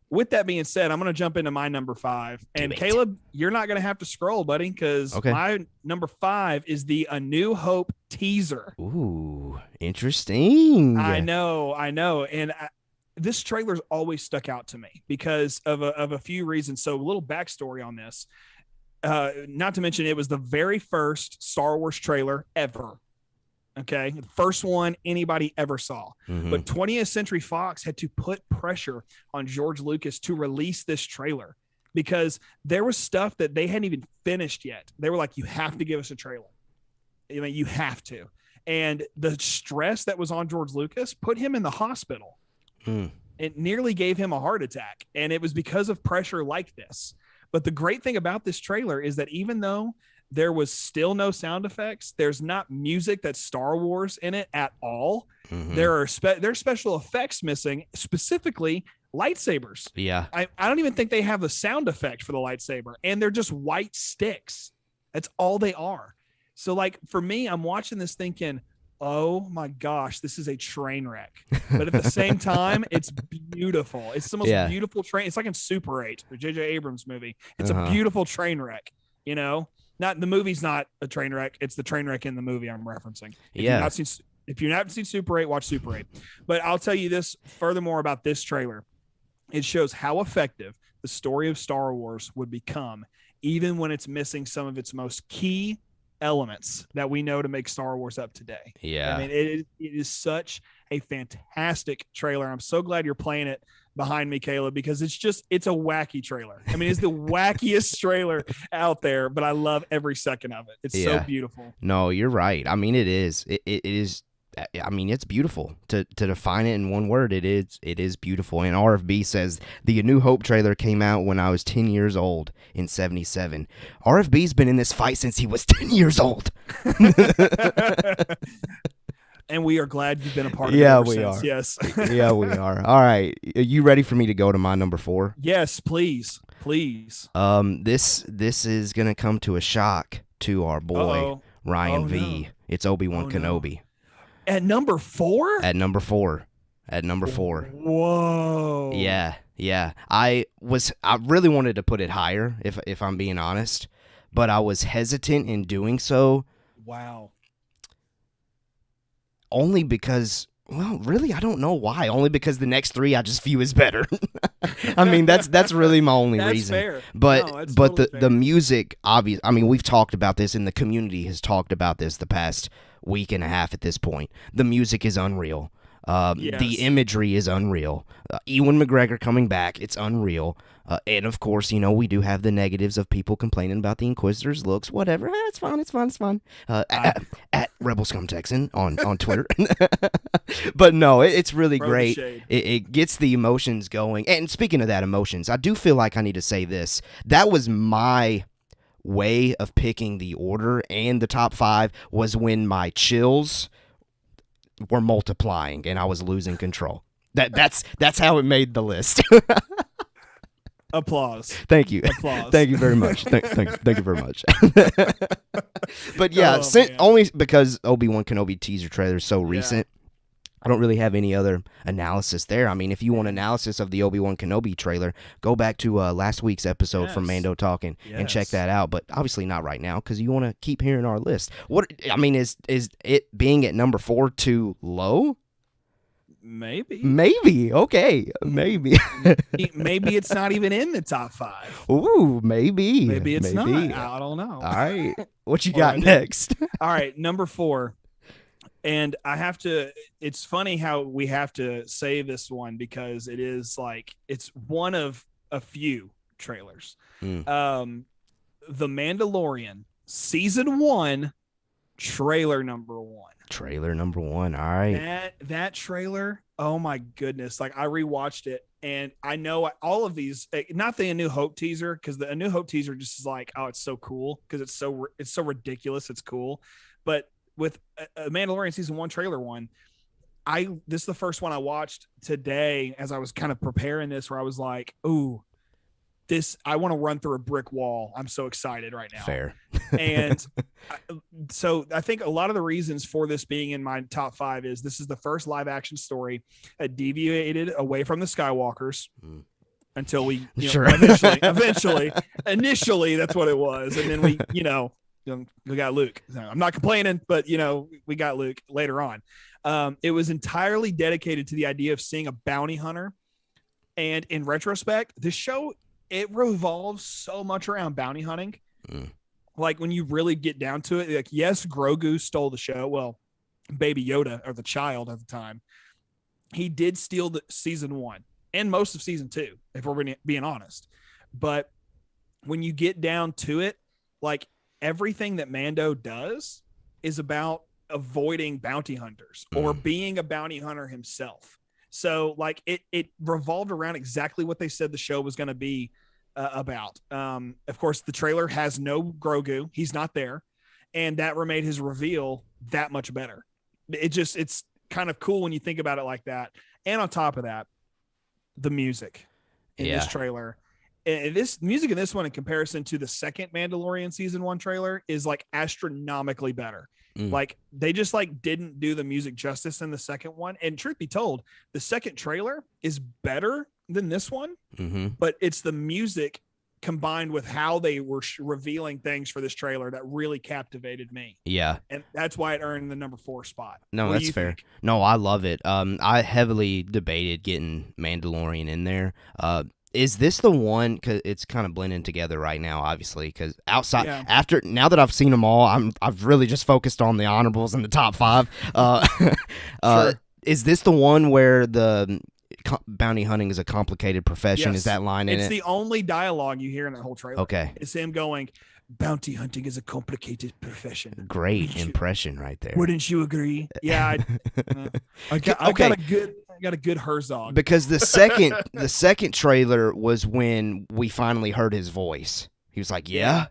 with that being said, I'm going to jump into my number 5. And Caleb, you're not going to have to scroll, buddy, because my number 5 is the A New Hope teaser. Ooh, interesting. I know. And this trailer's always stuck out to me because of a few reasons. So a little backstory on this. Not to mention, it was the very first Star Wars trailer ever. Okay. The first one anybody ever saw. Mm-hmm. But 20th Century Fox had to put pressure on George Lucas to release this trailer because there was stuff that they hadn't even finished yet. They were like, you have to give us a trailer. I mean, you have to. And the stress that was on George Lucas put him in the hospital. It nearly gave him a heart attack. And it was because of pressure like this. But the great thing about this trailer is that even though there was still no sound effects, there's not music that's Star Wars in it at all. Mm-hmm. There's special effects missing, specifically lightsabers. Yeah. I don't even think they have a sound effect for the lightsaber. And they're just white sticks. That's all they are. So like for me, I'm watching this thinking, oh my gosh, this is a train wreck. But at the same time, it's beautiful. It's the most beautiful train. It's like in Super 8, the J.J. Abrams movie. It's a beautiful train wreck, you know? Not the movie's not a train wreck. It's the train wreck in the movie I'm referencing. If you haven't seen Super 8, watch Super 8. But I'll tell you this furthermore about this trailer. It shows how effective the story of Star Wars would become, even when it's missing some of its most key elements that we know to make Star Wars up today. Yeah. I mean, it is such a fantastic trailer. I'm so glad you're playing it behind me, Caleb, because it's a wacky trailer. I mean, it's the wackiest trailer out there, but I love every second of it. It's so beautiful. No, you're right. I mean, it is. It is. I mean, it's beautiful. To define it in one word, it is beautiful. And RFB says, the A New Hope trailer came out when I was 10 years old in 1977. RFB's been in this fight since he was 10 years old. And we are glad you've been a part of it ever since. Yes. Yeah, we are. All right. Are you ready for me to go to my number 4? Yes, please. Please. This is going to come to a shock to our boy, Ryan V. No. It's Obi-Wan Kenobi. No. At number 4? At number 4. Whoa. Yeah. I really wanted to put it higher, if I'm being honest, but I was hesitant in doing so. Wow. Only because, well, really, I don't know why. Only because the next 3 I just view as better. I mean, that's really my only reason. Fair. But no, totally fair. The music, obvious. I mean, we've talked about this, and the community has talked about this the past week and a half at this point. The music is unreal. The imagery is unreal. Ewan McGregor coming back, it's unreal. And of course, you know, we do have the negatives of people complaining about the Inquisitor's looks. Whatever, it's fun. At Rebel Scum Texan on Twitter. But no, it's really great. It gets the emotions going. And speaking of that emotions, I do feel like I need to say this. That was my way of picking the order and the top 5 was when my chills were multiplying and I was losing control. That's how it made the list. Applause. Thank you. Applause. Thank you very much. Thank you very much. But yeah, only because Obi-Wan Kenobi teaser trailer is so recent, I don't really have any other analysis there. I mean, if you want analysis of the Obi-Wan Kenobi trailer, go back to last week's episode from Mando Talking and check that out. But obviously not right now because you want to keep hearing our list. What I mean is it being at number 4 too low? Maybe. Okay. Maybe. Maybe it's not even in the top 5. Ooh, maybe. Maybe it's not. I don't know. All right. What you got next? All right. Number 4. And I have to, it's funny how we have to say this one because it is like, it's one of a few trailers. The Mandalorian season 1 trailer number 1. Trailer number 1. All right. That trailer. Oh my goodness. Like I rewatched it and I know all of these, not the A New Hope teaser. Cause the A New Hope teaser just is like, oh, it's so cool. Cause it's so ridiculous. It's cool. But with a Mandalorian season 1 trailer 1, this is the first one I watched today as I was kind of preparing this where I was like, ooh, I want to run through a brick wall. I'm so excited right now. Fair. And so I think a lot of the reasons for this being in my top 5 is this is the first live action story that deviated away from the Skywalkers until we, initially that's what it was. And then we got Luke. I'm not complaining, but we got Luke later on. It was entirely dedicated to the idea of seeing a bounty hunter. And in retrospect, this show, it revolves so much around bounty hunting. Like when you really get down to it, like, yes, Grogu stole the show. Well, Baby Yoda, or the child at the time, he did steal the season 1 and most of season 2, if we're being honest. But when you get down to it, like, everything that Mando does is about avoiding bounty hunters or being a bounty hunter himself. So like it revolved around exactly what they said the show was going to be about. Of course, the trailer has no Grogu. He's not there. And that made his reveal that much better. It's kind of cool when you think about it like that. And on top of that, the music in this trailer, this music in this one in comparison to the second Mandalorian season 1 trailer is like astronomically better. Like they just like didn't do the music justice in the second one. And truth be told, the second trailer is better than this one, but it's the music combined with how they were revealing things for this trailer that really captivated me. Yeah. And that's why it earned the number 4 spot. No, that's fair. Think? No, I love it. I heavily debated getting Mandalorian in there. Is this the one? Because it's kind of blending together right now, obviously. Because now that I've seen them all, I've really just focused on the honorables and the top 5. Sure. Is this the one where the bounty hunting is a complicated profession? Yes. Is that line in it? It's the only dialogue you hear in that whole trailer. Okay, it's him going, "Bounty hunting is a complicated profession." Great impression right there. Wouldn't you agree? Yeah, I got a good Herzog. Because the second trailer was when we finally heard his voice. He was like, "Yeah,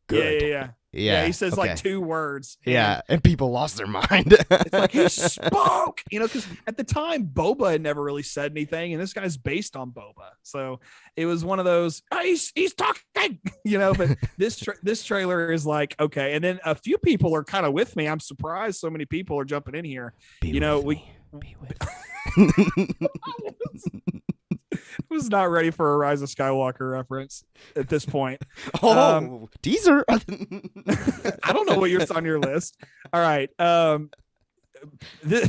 good." Yeah, he says like 2 words. And people lost their mind. It's like he spoke, because at the time Boba had never really said anything, and this guy's based on Boba, so it was one of those he's talking, But this trailer is like okay, and then a few people are kind of with me. I'm surprised so many people are jumping in here. Be with me. I was not ready for a Rise of Skywalker reference at this point. Teaser. I don't know what's on your list. All right.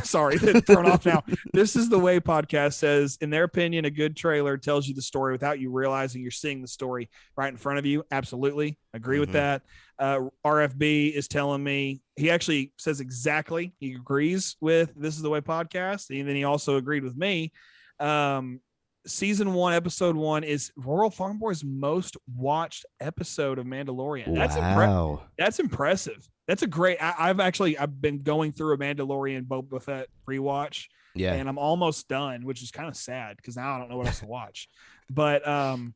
Sorry, thrown off now. This is the way podcast says, in their opinion, a good trailer tells you the story without you realizing you're seeing the story right in front of you. Absolutely. Agree with that. RFB is telling me, he actually says exactly, he agrees with This is the Way podcast. And then he also agreed with me. Season 1, episode 1 is Royal Farm Boy's most watched episode of Mandalorian. Wow. That's impressive. That's a great. I've been going through a Mandalorian Boba Fett rewatch, and I'm almost done, which is kind of sad because now I don't know what else to watch. But I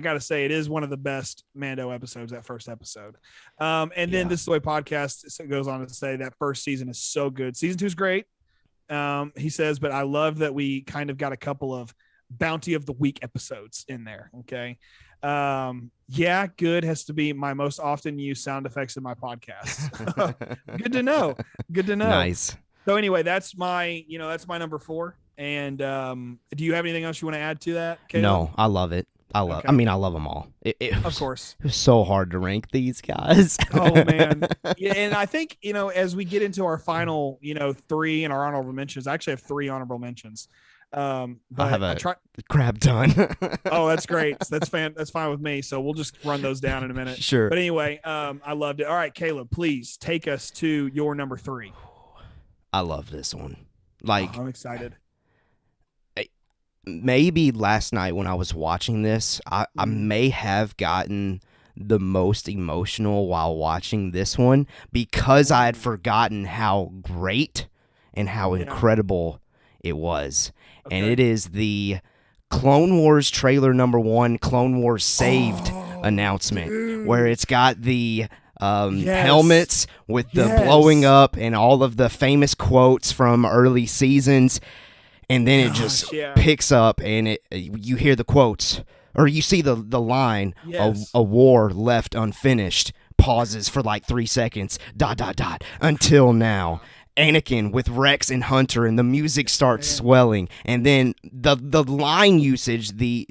got to say it is one of the best Mando episodes. That first episode, and then This is the Way podcast goes on to say that first season is so good. Season 2 is great. He says, but I love that we kind of got a couple of bounty of the week episodes in there. Okay. Good has to be my most often used sound effects in my podcast. Good to know. Nice. So anyway, that's my number 4. And do you have anything else you want to add to that, Caleb? No, I love it. I love them all. Of course. It was so hard to rank these guys. Oh man. Yeah. And I think, as we get into our final, 3 in our honorable mentions, I actually have 3 honorable mentions. But I have a crap ton. Oh, that's great. That's fine with me. So we'll just run those down in a minute. Sure. But anyway, I loved it. All right, Caleb, please take us to your number 3. I love this one. I'm excited. Maybe last night when I was watching this, I may have gotten the most emotional while watching this one because I had forgotten how great and how incredible it was. Okay. And it is the Clone Wars trailer number 1, Clone Wars Saved announcement, where it's got the helmets with the blowing up and all of the famous quotes from early seasons. And then it just picks up, and you hear the quotes, or you see the line, a war left unfinished, pauses for like 3 seconds, ... until now. Anakin with Rex and Hunter, and the music starts swelling. And then the line usage, the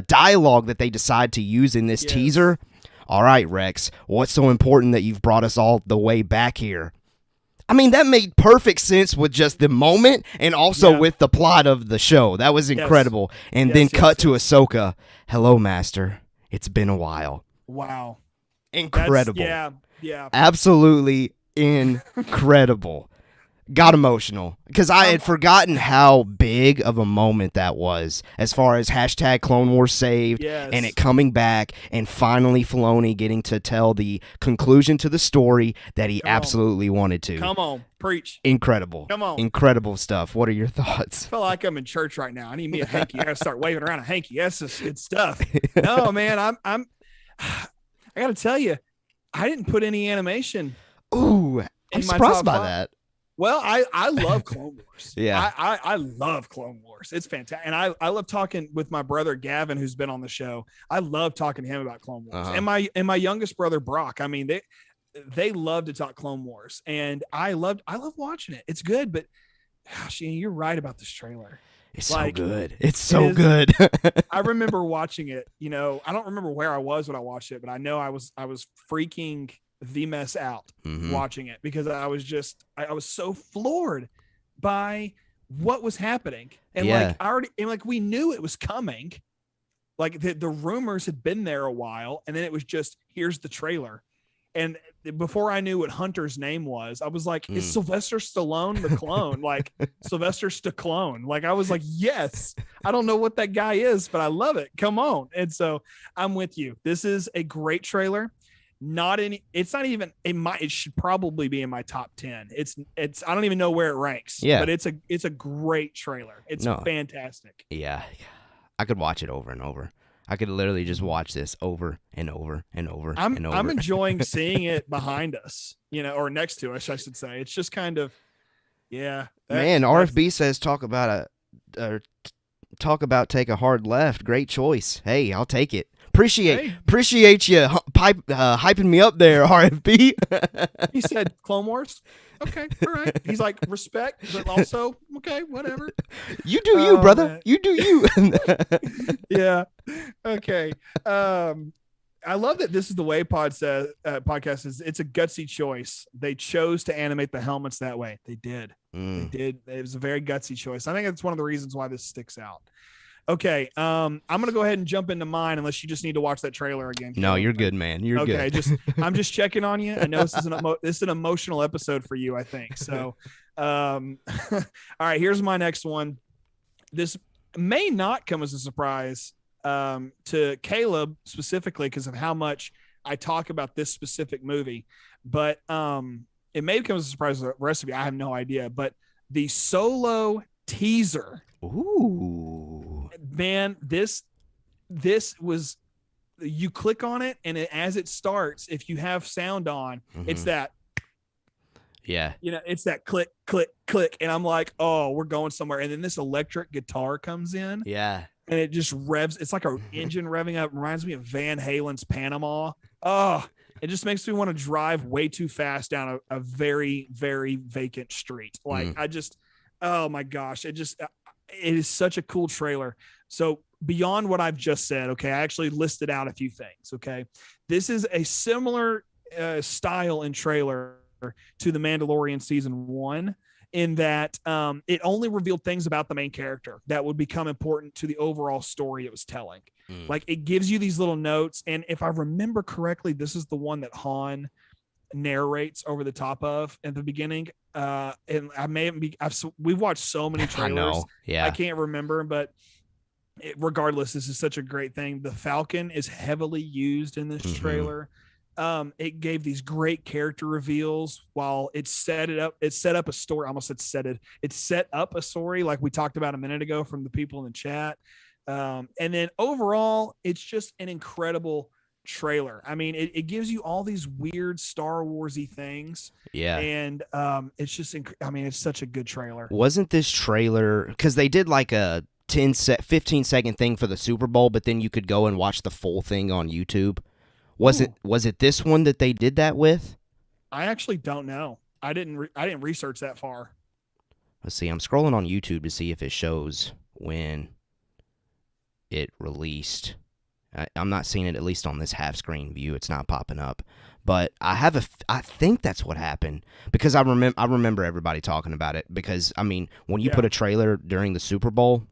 dialogue that they decide to use in this teaser. All right, Rex, what's so important that you've brought us all the way back here? I mean, that made perfect sense with just the moment and also with the plot of the show. That was incredible. And then cut to Ahsoka. Hello, Master. It's been a while. Wow. Incredible. Yeah. Absolutely incredible. Got emotional because I had forgotten how big of a moment that was as far as hashtag Clone Wars saved and it coming back and finally Filoni getting to tell the conclusion to the story that he absolutely wanted to. Come on, preach. Incredible. Come on. Incredible stuff. What are your thoughts? I feel like I'm in church right now. I need me a hanky. I gotta start waving around a hanky. That's just good stuff. No, man, I gotta tell you, I didn't put any animation. Ooh, I'm surprised by that. Well, I love Clone Wars. Yeah. I love Clone Wars. It's fantastic. And I love talking with my brother Gavin, who's been on the show. I love talking to him about Clone Wars. And my youngest brother Brock. I mean, they love to talk Clone Wars. And I love watching it. It's good, but gosh, you're right about this trailer. It's so good. It's so good. I remember watching it, I don't remember where I was when I watched it, but I know I was freaking the mess out watching it because I was so floored by what was happening. And we knew it was coming. Like the rumors had been there a while, and then it was just, here's the trailer. And before I knew what Hunter's name was, I was like, is Sylvester Stallone the clone? Like Sylvester Stallone. Like I was like, yes, I don't know what that guy is, but I love it. Come on. And so I'm with you. This is a great trailer. It should probably be in my top 10. It's I don't even know where it ranks. Yeah. But it's a great trailer. It's fantastic. Yeah. I could watch it over and over. I could literally just watch this over and over and over and over. I'm enjoying seeing it behind us, or next to us, I should say. It's just kind of, yeah. Man, RFB says talk about take a hard left. Great choice. Hey, I'll take it. Appreciate you hyping me up there, RFB. He said Clone Wars. Okay, all right. He's like, respect, but also, okay, whatever. You do you, brother. Man. You do you. Yeah. Okay. I love that this is the way podcast is. It's a gutsy choice. They chose to animate the helmets that way. They did. They did. It was a very gutsy choice. I think it's one of the reasons why this sticks out. Okay, I'm gonna go ahead and jump into mine, unless you just need to watch that trailer again. No, you're good, man. You're good. Okay, I'm just checking on you. I know this is an emotional episode for you, I think. So, all right, here's my next one. This may not come as a surprise to Caleb specifically because of how much I talk about this specific movie, but it may come as a surprise to the rest of you. I have no idea, but the Solo teaser. Ooh. Man, this was, you click on it, and as it starts, if you have sound on, it's that, it's that click, click, click, and I'm like, oh, we're going somewhere. And then this electric guitar comes in, and it just revs. It's like an engine revving up. Reminds me of Van Halen's Panama. Oh, it just makes me want to drive way too fast down a very, very vacant street. Like oh my gosh, it is such a cool trailer. So beyond what I've just said, okay, I actually listed out a few things. Okay, this is a similar style and trailer to the Mandalorian season 1, in that it only revealed things about the main character that would become important to the overall story it was telling. Like it gives you these little notes, and if I remember correctly, this is the one that Han narrates over the top of at the beginning. And we've watched so many trailers. I know. Yeah. I can't remember, but regardless, this is such a great thing. The Falcon is heavily used in this trailer. It gave these great character reveals while it set up a story. I almost said set it. It set up a story like we talked about a minute ago from the people in the chat. And then overall, it's just an incredible trailer. I mean, it gives you all these weird Star Warsy things. Yeah. And it's just, it's such a good trailer. Wasn't this trailer, because they did like a 15-second thing for the Super Bowl, but then you could go and watch the full thing on YouTube. Was it this one that they did that with? I actually don't know. I didn't research that far. Let's see. I'm scrolling on YouTube to see if it shows when it released. I'm not seeing it, at least on this half screen view. It's not popping up, but I think that's what happened, because I remember everybody talking about it, because when you put a trailer during the Super Bowl,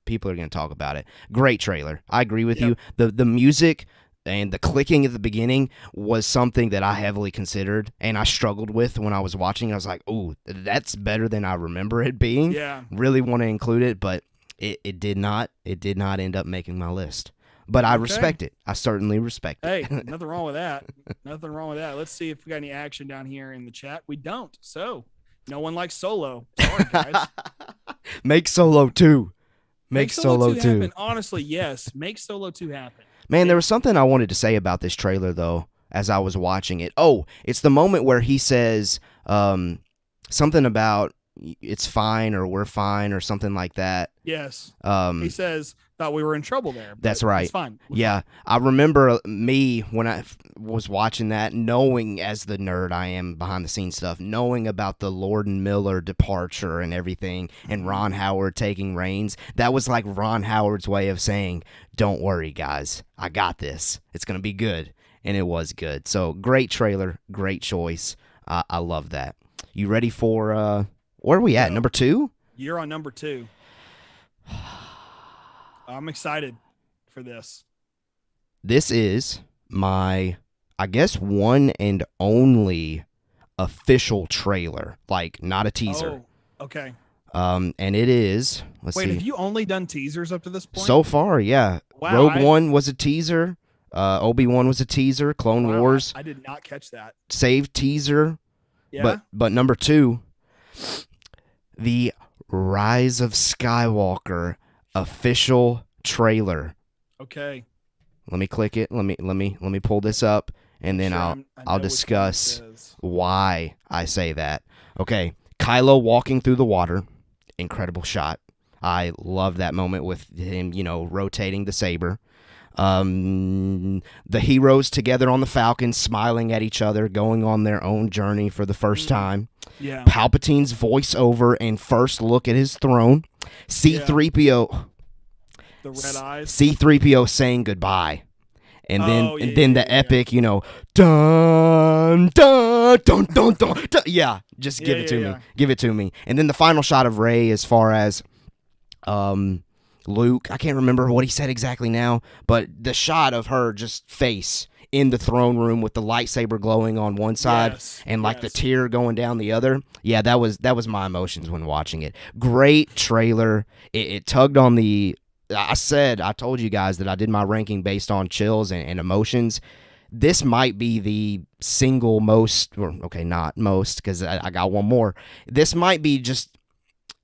people are going to talk about it. Great trailer. I agree with you. The music, and the clicking at the beginning was something that I heavily considered and I struggled with when I was watching. I was like, "Ooh, that's better than I remember it being." Yeah. Really want to include it, but it did not. It did not end up making my list. But I respect it. I certainly respect it. Hey, nothing wrong with that. Nothing wrong with that. Let's see if we got any action down here in the chat. We don't. So, no one likes Solo. Sorry, guys. Make Solo 2. Make Solo 2 happen. Honestly, yes. Make Solo 2 happen. Man, there was something I wanted to say about this trailer, though, as I was watching it. Oh, it's the moment where he says something about it's fine or we're fine or something like that. Yes. He says, thought we were in trouble there. That's right. It's fine. Yeah. I remember me when I was watching that, knowing as the nerd I am behind the scenes stuff, knowing about the Lord and Miller departure and everything and Ron Howard taking reins. That was like Ron Howard's way of saying, don't worry, guys. I got this. It's going to be good. And it was good. So great trailer. Great choice. I love that. You ready for, where are we at? Number 2? You're on number 2. I'm excited for this. This is my, I guess, one and only official trailer. Like, not a teaser. Oh, okay. And it is, let's see. Wait, have you only done teasers up to this point? So far, yeah. Wow, Rogue One was a teaser. Obi-Wan was a teaser. Clone Wars. I did not catch that. Saved teaser. Yeah. But number 2, the Rise of Skywalker official trailer. Okay. Let me click it. Let me pull this up, and then I'll discuss why I say that. Okay, Kylo walking through the water, incredible shot. I love that moment with him, rotating the saber. The heroes together on the Falcon, smiling at each other, going on their own journey for the first time. Yeah. Palpatine's voiceover and first look at his throne. C-3PO. The red eyes. C-3PO saying goodbye. And then the epic, dun, dun, dun, dun, dun, dun. Yeah, just give it to me. Give it to me. And then the final shot of Rey as far as Luke. I can't remember what he said exactly now, but the shot of her just face in the throne room with the lightsaber glowing on one side and like the tear going down the other. Yeah, that was my emotions when watching it. Great trailer. It tugged on the... I told you guys that I did my ranking based on chills and emotions. This might be the single most, or okay, not most, because I got one more. This might be just...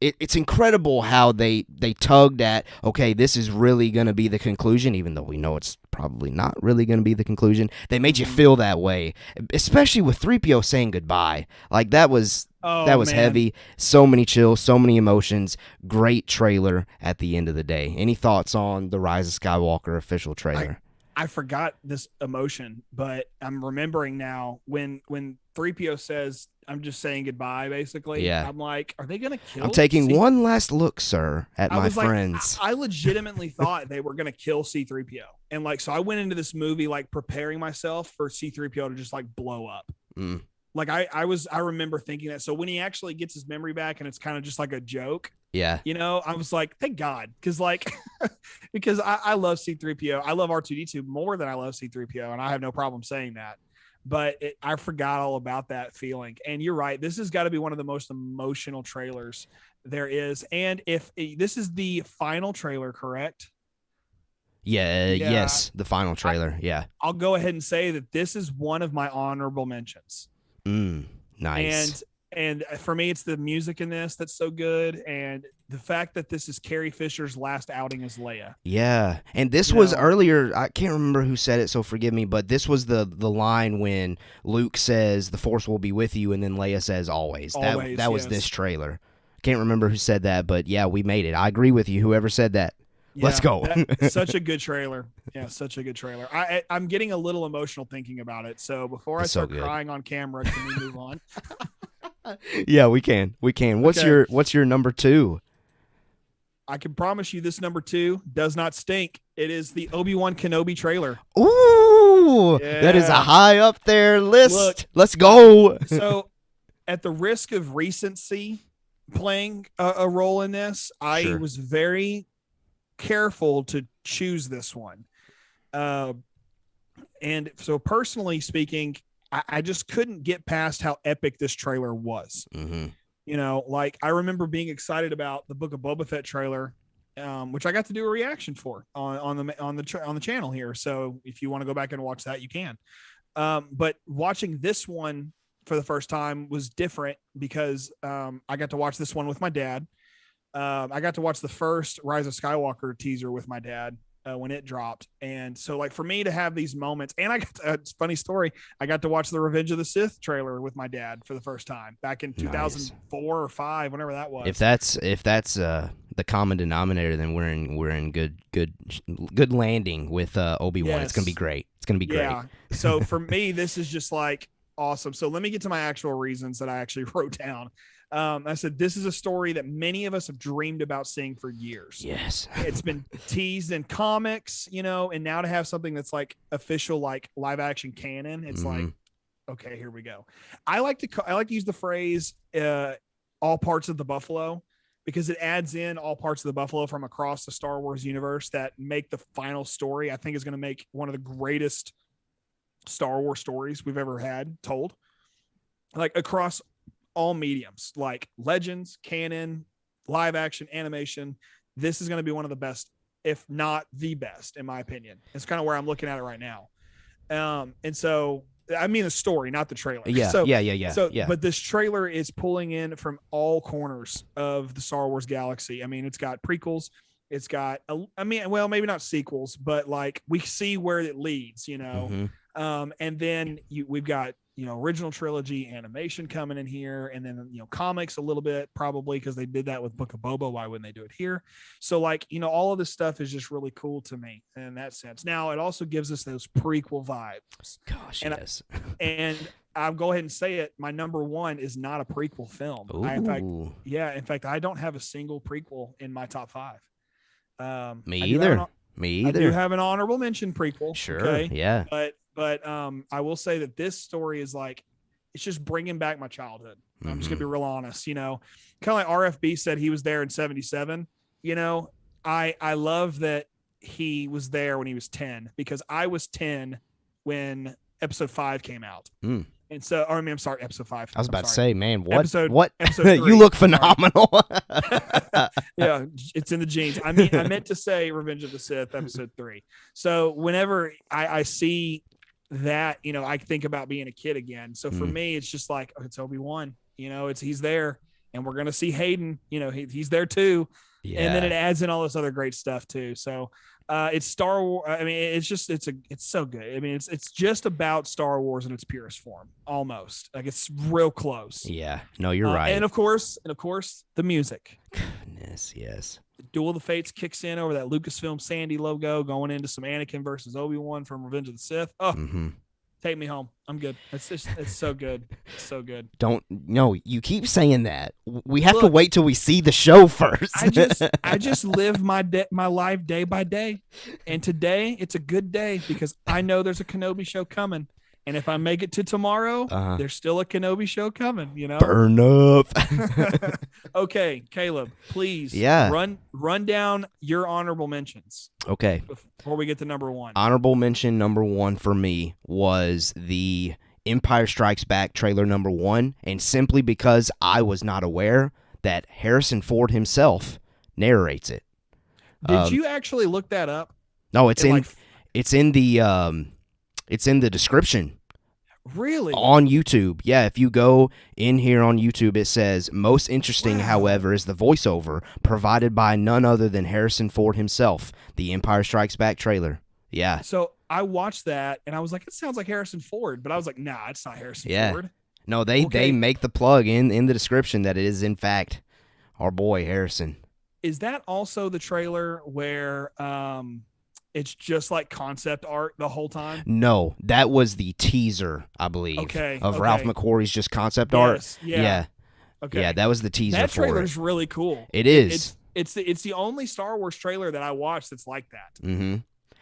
It's incredible how they tugged at, okay, this is really going to be the conclusion, even though we know it's probably not really going to be the conclusion. They made you feel that way, especially with 3PO saying goodbye. Like, that was heavy. So many chills, so many emotions. Great trailer at the end of the day. Any thoughts on the Rise of Skywalker official trailer? I forgot this emotion, but I'm remembering now when 3PO says, I'm just saying goodbye, basically. Yeah. I'm like, are they going to kill I'm taking one last look, sir, at my friends. I legitimately thought they were going to kill C-3PO. And so I went into this movie, preparing myself for C-3PO to just, blow up. Mm. I remember thinking that. So when he actually gets his memory back and it's kind of just like a joke. Yeah. I was like, thank God. Because I love C-3PO. I love R2-D2 more than I love C-3PO. And I have no problem saying that. But I forgot all about that feeling. And you're right. This has got to be one of the most emotional trailers there is. And if this is the final trailer, correct? Yeah. Yes. The final trailer. I'll go ahead and say that this is one of my honorable mentions. Nice. And for me, it's the music in this that's so good. And the fact that this is Carrie Fisher's last outing as Leia. Yeah. And this was earlier. I can't remember who said it, so forgive me. But this was the line when Luke says, the Force will be with you. And then Leia says, always. That was this trailer. I can't remember who said that. But yeah, we made it. I agree with you. Whoever said that. Yeah, let's go. Such a good trailer. Yeah, such a good trailer. I'm getting a little emotional thinking about it. So before I start crying on camera, can we move on? Yeah, we can. What's your number 2? I can promise you this number 2 does not stink. It is the Obi-Wan Kenobi trailer. Ooh, that is a high up there list. Look, let's go. So at the risk of recency playing a role in this, I was very careful to choose this one. And so personally speaking, I just couldn't get past how epic this trailer was. Mm-hmm. You know, like I remember being excited about the Book of Boba Fett trailer, which I got to do a reaction for on the channel here. So if you want to go back and watch that, you can. But watching this one for the first time was different because I got to watch this one with my dad. I got to watch the first Rise of Skywalker teaser with my dad when it dropped. And so like for me to have these moments, and it's a funny story. I got to watch the Revenge of the Sith trailer with my dad for the first time back in 2004 or 5, whenever that was. If that's the common denominator, then we're in good landing with Obi-Wan. Yes. It's gonna be great. It's gonna be great. Yeah. So for me, this is just like awesome. So let me get to my actual reasons that I actually wrote down. I said, this is a story that many of us have dreamed about seeing for years. Yes. It's been teased in comics, you know, and now to have something that's like official, like live action canon, it's like, okay, here we go. I like to use the phrase, all parts of the buffalo, because it adds in all parts of the buffalo from across the Star Wars universe that make the final story, I think, is going to make one of the greatest Star Wars stories we've ever had told, like across all mediums, like legends, canon, live action, animation. This is going to be one of the best, if not the best, in my opinion. It's kind of where I'm looking at it right now. And so, I mean, the story, not the trailer. Yeah. But this trailer is pulling in from all corners of the Star Wars galaxy. I mean, it's got prequels. It's got, well, maybe not sequels, but like we see where it leads, you know? And then we've got, you know, original trilogy animation coming in here, and then, you know, comics a little bit, probably because they did that with Book of Boba. Why wouldn't they do it here? So like, you know, all of this stuff is just really cool to me in that sense. Now it also gives us those prequel vibes. Gosh, and yes. And I'll go ahead and say it. My number one is not a prequel film. In fact, I don't have a single prequel in my top 5. Me either. I do have an honorable mention prequel. Sure. Okay? Yeah. But I will say that this story is like, it's just bringing back my childhood. I'm just gonna be real honest, you know, kind of like RFB said he was there in 77. You know, I love that he was there when he was 10, because I was 10 when episode 5 came out. And so, I'm sorry, episode 5. I was about to say, man, what? Episode 3, you look phenomenal. Yeah, it's in the genes. I mean, I meant to say Revenge of the Sith, episode 3. So whenever I see that, you know, I think about being a kid again. So for me, it's just like, it's Obi-Wan, you know, he's there, and we're going to see Hayden, you know, he's there too. Yeah. And then it adds in all this other great stuff too. So it's Star Wars. I mean, it's so good. I mean, it's just about Star Wars in its purest form, almost. Like, it's real close. Yeah, no, you're right. And of course, the music. Goodness, yes. Duel of the Fates kicks in over that Lucasfilm Sandy logo, going into some Anakin versus Obi-Wan from Revenge of the Sith. Oh, take me home. I'm good. It's so good. It's so good. You keep saying that. We have to wait till we see the show first. I just live my life day by day. And today it's a good day because I know there's a Kenobi show coming. And if I make it to tomorrow, there's still a Kenobi show coming, you know? Burn up. Okay, Caleb, please run down your honorable mentions. Okay. Before we get to number 1. Honorable mention number 1 for me was the Empire Strikes Back trailer number 1, and simply because I was not aware that Harrison Ford himself narrates it. Did you actually look that up? No, it's in the description. Really? On YouTube. Yeah, if you go in here on YouTube, it says, most interesting, however, is the voiceover provided by none other than Harrison Ford himself, the Empire Strikes Back trailer. Yeah. So I watched that, and I was like, it sounds like Harrison Ford. But I was like, nah, it's not Harrison Ford. No, they make the plug in the description that it is, in fact, our boy Harrison. Is that also the trailer where it's just like concept art the whole time? No, that was the teaser, I believe, of Ralph McQuarrie's just concept art. Yeah. Okay. Yeah, that was the teaser. That trailer is really cool. It is. It's the only Star Wars trailer that I watched that's like that. Mm-hmm.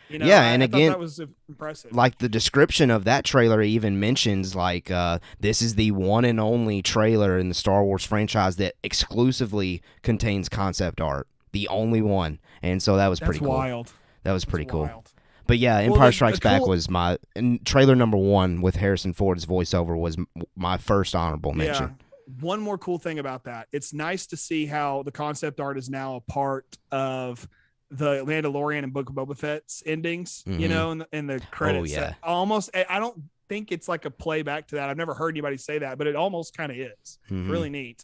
You know, and I again, that was impressive. Like the description of that trailer even mentions, like, this is the one and only trailer in the Star Wars franchise that exclusively contains concept art. The only one. And so that was pretty cool. Wild. That was pretty cool. But yeah, Empire Strikes Back cool, was my and trailer number 1 with Harrison Ford's voiceover was my first honorable mention. One more cool thing about that. It's nice to see how the concept art is now a part of the Mandalorian and Book of Boba Fett's endings, you know, in the credits. Oh, yeah. Almost, I don't think it's like a playback to that. I've never heard anybody say that, but it almost kind of is. Really neat.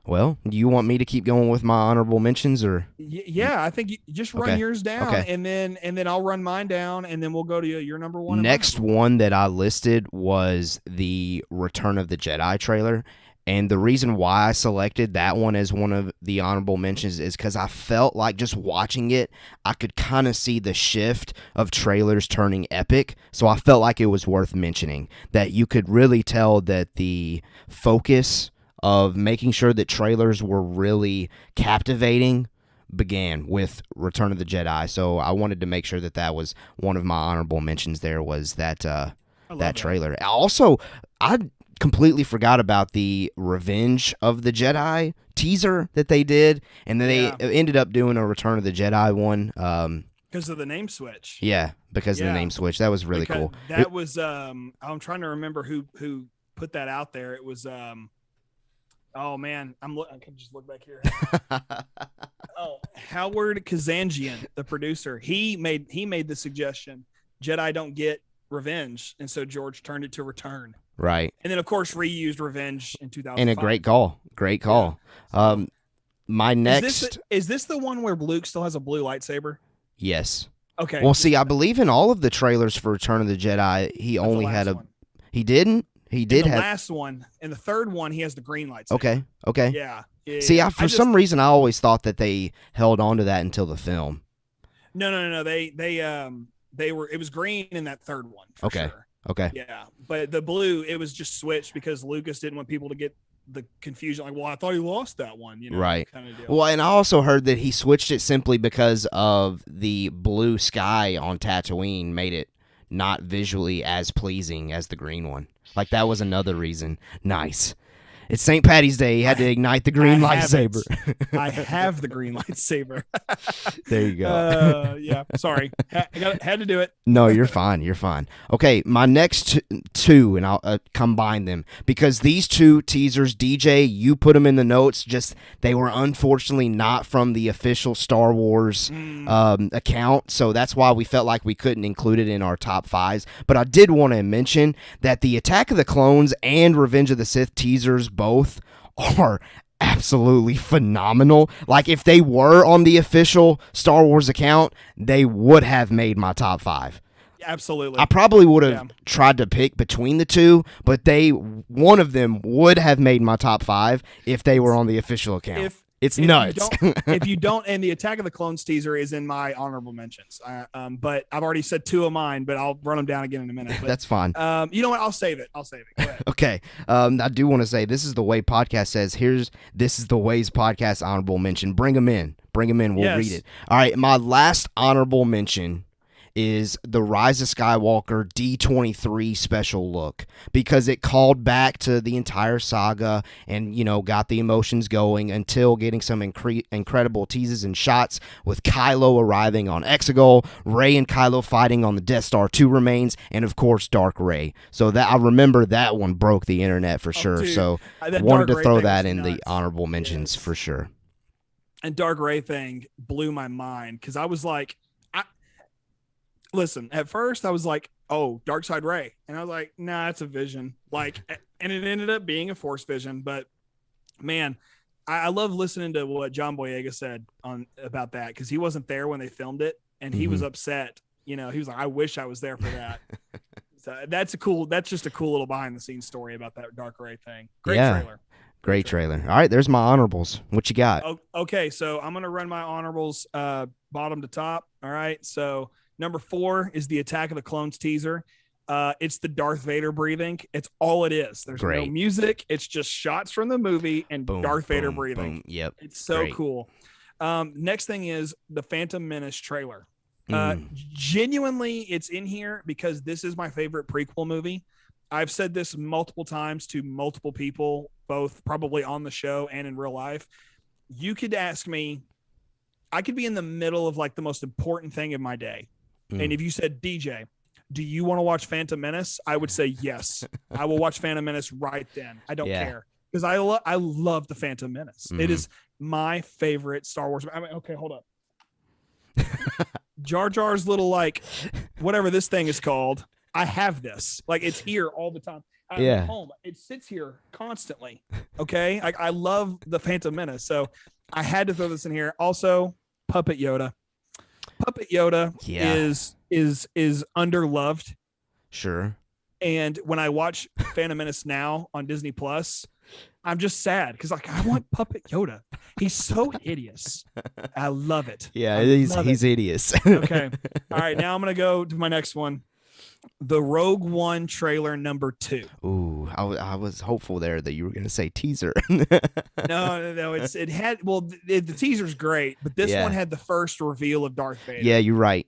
Well, do you want me to keep going with my honorable mentions, or? Yeah, I think you just run yours down, and then I'll run mine down, and then we'll go to your number 1. Next one that I listed was the Return of the Jedi trailer. And the reason why I selected that one as one of the honorable mentions is because I felt like just watching it, I could kind of see the shift of trailers turning epic. So I felt like it was worth mentioning that you could really tell that the focus of making sure that trailers were really captivating began with Return of the Jedi. So I wanted to make sure that that was one of my honorable mentions there was that trailer. Also, I completely forgot about the Revenge of the Jedi teaser that they did, and then they ended up doing a Return of the Jedi one because of the name switch. Yeah, because of the name switch. That was really cool. That was I'm trying to remember who put that out there. It was oh man, I can just look back here. Howard Kazanjian, the producer, he made the suggestion Jedi don't get revenge, and so George turned it to Return. Right. And then, of course, reused Revenge in 2005. And a great call. Yeah. My next... Is this the one where Luke still has a blue lightsaber? Yes. Okay. Well, see, I believe in all of the trailers for Return of the Jedi, he only had a... One. He didn't? He did have... the last one. In the third one, he has the green lightsaber. Okay. Yeah. See, for some reason, I always thought that they held on to that until the film. No. They were... It was green in that third one, for sure. Okay. Yeah, but the blue, it was just switched because Lucas didn't want people to get the confusion. Like, well, I thought he lost that one, right? Kind of deal. Well, and I also heard that he switched it simply because of the blue sky on Tatooine made it not visually as pleasing as the green one. Like that was another reason. Nice. It's St. Patty's Day. He had to ignite the green lightsaber. I have the green lightsaber. There you go. Yeah, sorry. Had to do it. No, you're fine. You're fine. Okay, my next two, and I'll combine them because these two teasers, DJ, you put them in the notes. Just they were unfortunately not from the official Star Wars account, so that's why we felt like we couldn't include it in our top 5s. But I did want to mention that the Attack of the Clones and Revenge of the Sith teasers both are absolutely phenomenal. Like if they were on the official Star Wars account, they would have made my top 5. Absolutely. I probably would have tried to pick between the two, but one of them would have made my top 5 if they were on the official account. It's nuts. If you don't, and the Attack of the Clones teaser is in my honorable mentions. But I've already said 2 of mine, but I'll run them down again in a minute. But, that's fine. You know what? I'll save it. Go ahead. Okay. I do want to say This Is the Way podcast says, This Is the Way's podcast honorable mention. Bring them in. We'll read it. All right. My last honorable mention is the Rise of Skywalker D23 special look because it called back to the entire saga and, got the emotions going until getting some incredible teases and shots with Kylo arriving on Exegol, Rey and Kylo fighting on the Death Star 2 remains, and of course Dark Rey. So that I remember that one broke the internet for sure. Dude, so wanted to throw that in the honorable mentions for sure. And Dark Rey thing blew my mind because I was like, listen, at first I was like, oh, Dark Side Rey. And I was like, nah, it's a vision. And it ended up being a Force vision. But man, I love listening to what John Boyega said about that because he wasn't there when they filmed it and he was upset. He was like, I wish I was there for that. So that's just a cool little behind the scenes story about that Dark Rey thing. Great trailer. All right, there's my honorables. What you got? Okay, so I'm going to run my honorables bottom to top. All right, so number 4 is the Attack of the Clones teaser. It's the Darth Vader breathing. It's all it is. There's no music. It's just shots from the movie and Darth Vader breathing. Boom. Yep. It's so cool. Next thing is the Phantom Menace trailer. Genuinely, it's in here because this is my favorite prequel movie. I've said this multiple times to multiple people, both probably on the show and in real life. You could ask me, I could be in the middle of like the most important thing in my day. And if you said, DJ, do you want to watch Phantom Menace? I would say yes. I will watch Phantom Menace right then. I don't care because I love the Phantom Menace. It is my favorite Star Wars. I mean, okay, hold up. Jar Jar's little like whatever this thing is called. I have this. Like it's here all the time. I'm at home. It sits here constantly. Okay. I love the Phantom Menace. So I had to throw this in here. Also, Puppet Yoda. Puppet Yoda is underloved. Sure. And when I watch Phantom Menace now on Disney Plus, I'm just sad because like I want Puppet Yoda. He's so hideous. I love it. Yeah, he's hideous. Okay. All right. Now I'm gonna go to my next one. The Rogue One trailer number 2. Ooh, I was hopeful there that you were gonna say teaser. No. The teaser's great, but this one had the first reveal of Darth Vader. Yeah, you're right.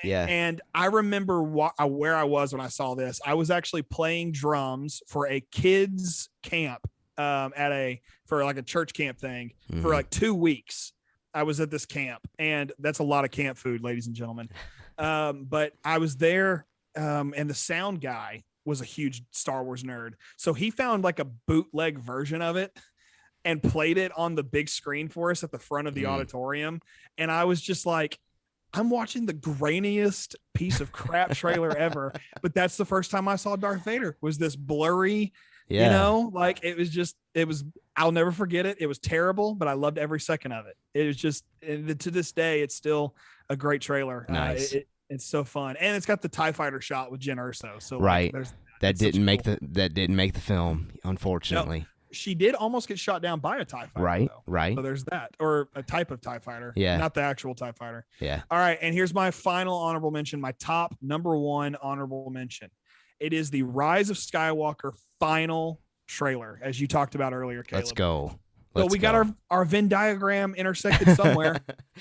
Yeah. And I remember where I was when I saw this. I was actually playing drums for a kids camp for like a church camp thing for like 2 weeks. I was at this camp, and that's a lot of camp food, ladies and gentlemen. But I was there. And the sound guy was a huge Star Wars nerd. So he found like a bootleg version of it and played it on the big screen for us at the front of the auditorium. And I was just like, I'm watching the grainiest piece of crap trailer ever. But that's the first time I saw Darth Vader, was this blurry, like it was, I'll never forget it. It was terrible, but I loved every second of it. It was just, to this day, it's still a great trailer. Nice. It's so fun, and it's got the TIE fighter shot with Jen Erso. So right, that didn't make cool. that didn't make the film, unfortunately. No, she did almost get shot down by a TIE fighter. Right. So there's that, or a type of TIE fighter. Yeah, not the actual TIE fighter. Yeah. All right, and here's my final honorable mention. My top number 1 honorable mention. It is the Rise of Skywalker final trailer, as you talked about earlier, Caleb. Let's go. So we got our Venn diagram intersected somewhere.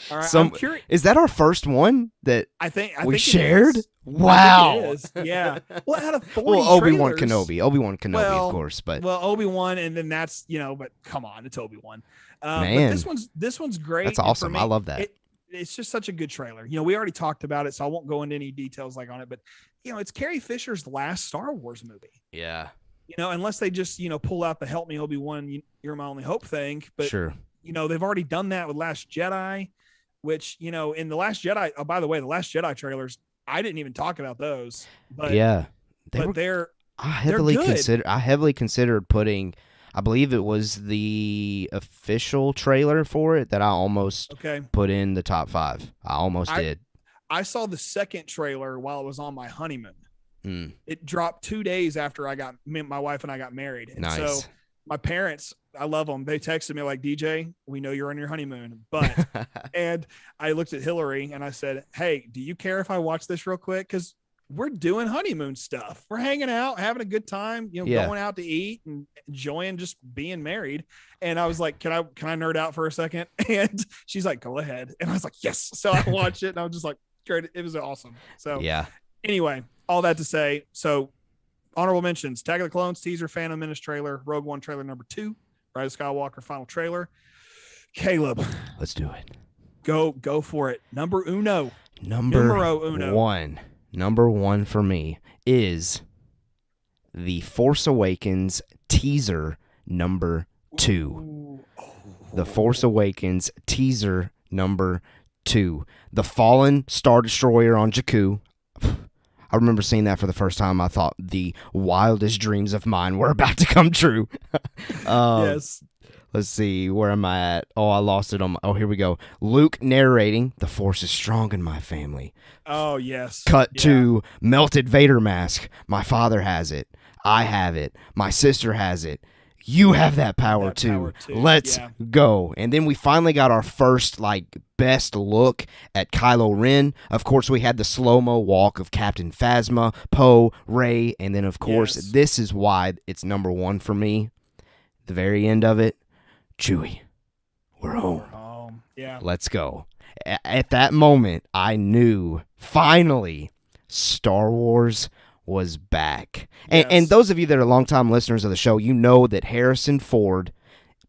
All right, I'm curious. Is that our first one that I think we shared? Wow. It is. Yeah. Well, out of 40 Obi-Wan trailers, Kenobi, of course, but Obi-Wan, and then that's but come on, it's Obi-Wan. Man, but this one's great. That's awesome. I love that. It's just such a good trailer. We already talked about it, so I won't go into any details like on it. But it's Carrie Fisher's last Star Wars movie. Yeah. Unless they just, pull out the help me Obi-Wan, you're my only hope thing. But, sure. They've already done that with Last Jedi, which, in The Last Jedi, oh, by the way, the Last Jedi trailers, I didn't even talk about those. But, they're I heavily considered putting, I believe it was the official trailer for it that I almost put in the top 5. I almost did. I saw the second trailer while I was on my honeymoon. It dropped 2 days after my wife and I got married. And so my parents, I love them. They texted me like, DJ, we know you're on your honeymoon, but, and I looked at Hillary and I said, hey, do you care if I watch this real quick? Cause we're doing honeymoon stuff. We're hanging out, having a good time, going out to eat and enjoying just being married. And I was like, can I nerd out for a second? And she's like, go ahead. And I was like, yes. So I watched it and I was just like, great. It was awesome. So anyway, all that to say, so honorable mentions: Attack of the Clones teaser, Phantom Menace trailer, Rogue One trailer number 2, Rise of Skywalker final trailer. Caleb, let's do it. Go for it. Number uno. Number one for me is the Force Awakens teaser number 2. The Force Awakens teaser number 2. The fallen Star Destroyer on Jakku. I remember seeing that for the first time. I thought the wildest dreams of mine were about to come true. Yes. Let's see. Where am I at? Oh, I lost it. Here we go. Luke narrating, "The Force is strong in my family." Oh, yes. Cut to melted Vader mask. My father has it. I have it. My sister has it. You have that power too. Let's go. And then we finally got our first best look at Kylo Ren. Of course, we had the slow-mo walk of Captain Phasma, Poe, Rey, and then of course, this is why it's number 1 for me. The very end of it, Chewie, we're home. Yeah. Let's go. At that moment, I knew finally Star Wars was back. And those of you that are longtime listeners of the show, you know that Harrison Ford,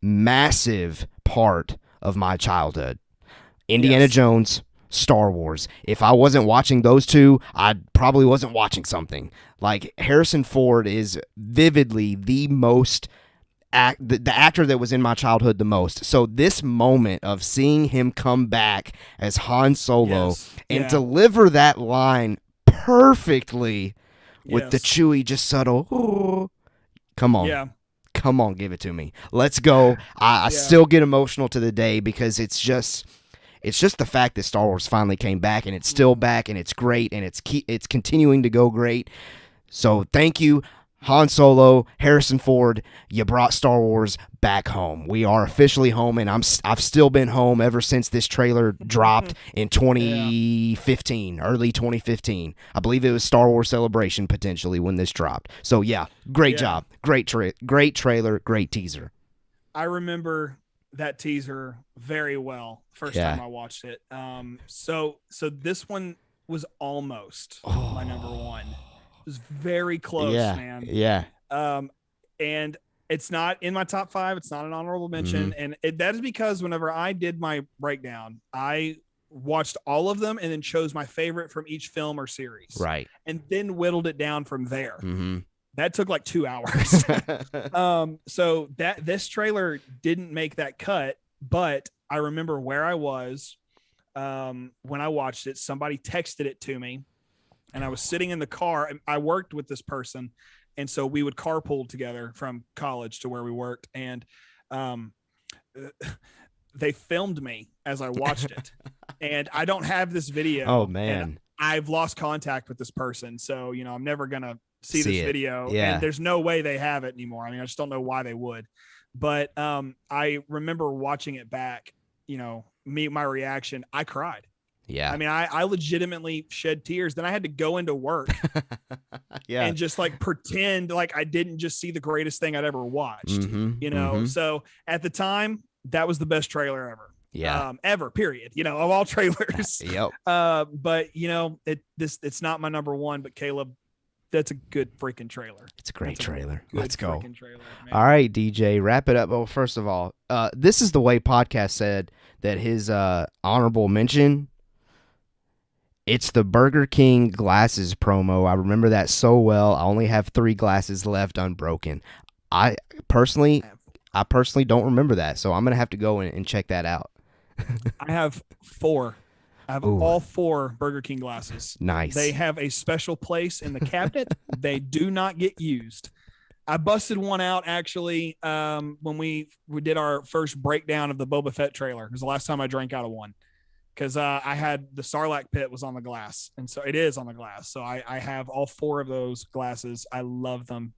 massive part of my childhood. Indiana Jones, Star Wars. If I wasn't watching those two, I probably wasn't watching something. Like, Harrison Ford is vividly the most the actor that was in my childhood the most. So this moment of seeing him come back as Han Solo and deliver that line perfectly with the Chewie just subtle, "Ooh." Come on. Yeah. Come on, give it to me. Let's go. I still get emotional to the day because it's just the fact that Star Wars finally came back, and it's still back, and it's great, and it's continuing to go great. So thank you, Han Solo, Harrison Ford. You brought Star Wars back home. We are officially home, and I've still been home ever since this trailer dropped in 2015, early 2015. I believe it was Star Wars Celebration potentially when this dropped. So yeah, great job, great trailer, great teaser. I remember that teaser very well. First time I watched it. So this one was almost my number one. It was very close, man. Yeah. And it's not in my top 5. It's not an honorable mention. And that is because whenever I did my breakdown, I watched all of them and then chose my favorite from each film or series. Right. And then whittled it down from there. That took like 2 hours. So this trailer didn't make that cut, but I remember where I was when I watched it. Somebody texted it to me, and I was sitting in the car. And I worked with this person, and so we would carpool together from college to where we worked. And they filmed me as I watched it, and I don't have this video. Oh man. I've lost contact with this person, so I'm never gonna see this video, yeah. And there's no way they have it anymore. I mean, I just don't know why they would. But I remember watching it back. My reaction. I cried. Yeah. I mean, I legitimately shed tears. Then I had to go into work, and just like pretend like I didn't just see the greatest thing I'd ever watched. So at the time, that was the best trailer ever. Yeah. Ever, period. Of all trailers. Yep. But it's not my number one, but Caleb, that's a good freaking trailer. It's a great trailer. Let's go. Trailer, all right, DJ, wrap it up. Well, first of all, this is the way Podcast said that his honorable mention. It's the Burger King glasses promo. I remember that so well. I only have 3 glasses left unbroken. I personally don't remember that, so I'm gonna have to go and check that out. I have 4. I have all 4 Burger King glasses. Nice. They have a special place in the cabinet. They do not get used. I busted one out actually when we did our first breakdown of the Boba Fett trailer. It was the last time I drank out of one, because I had the Sarlacc pit was on the glass, and so it is on the glass. So I have all 4 of those glasses. I love them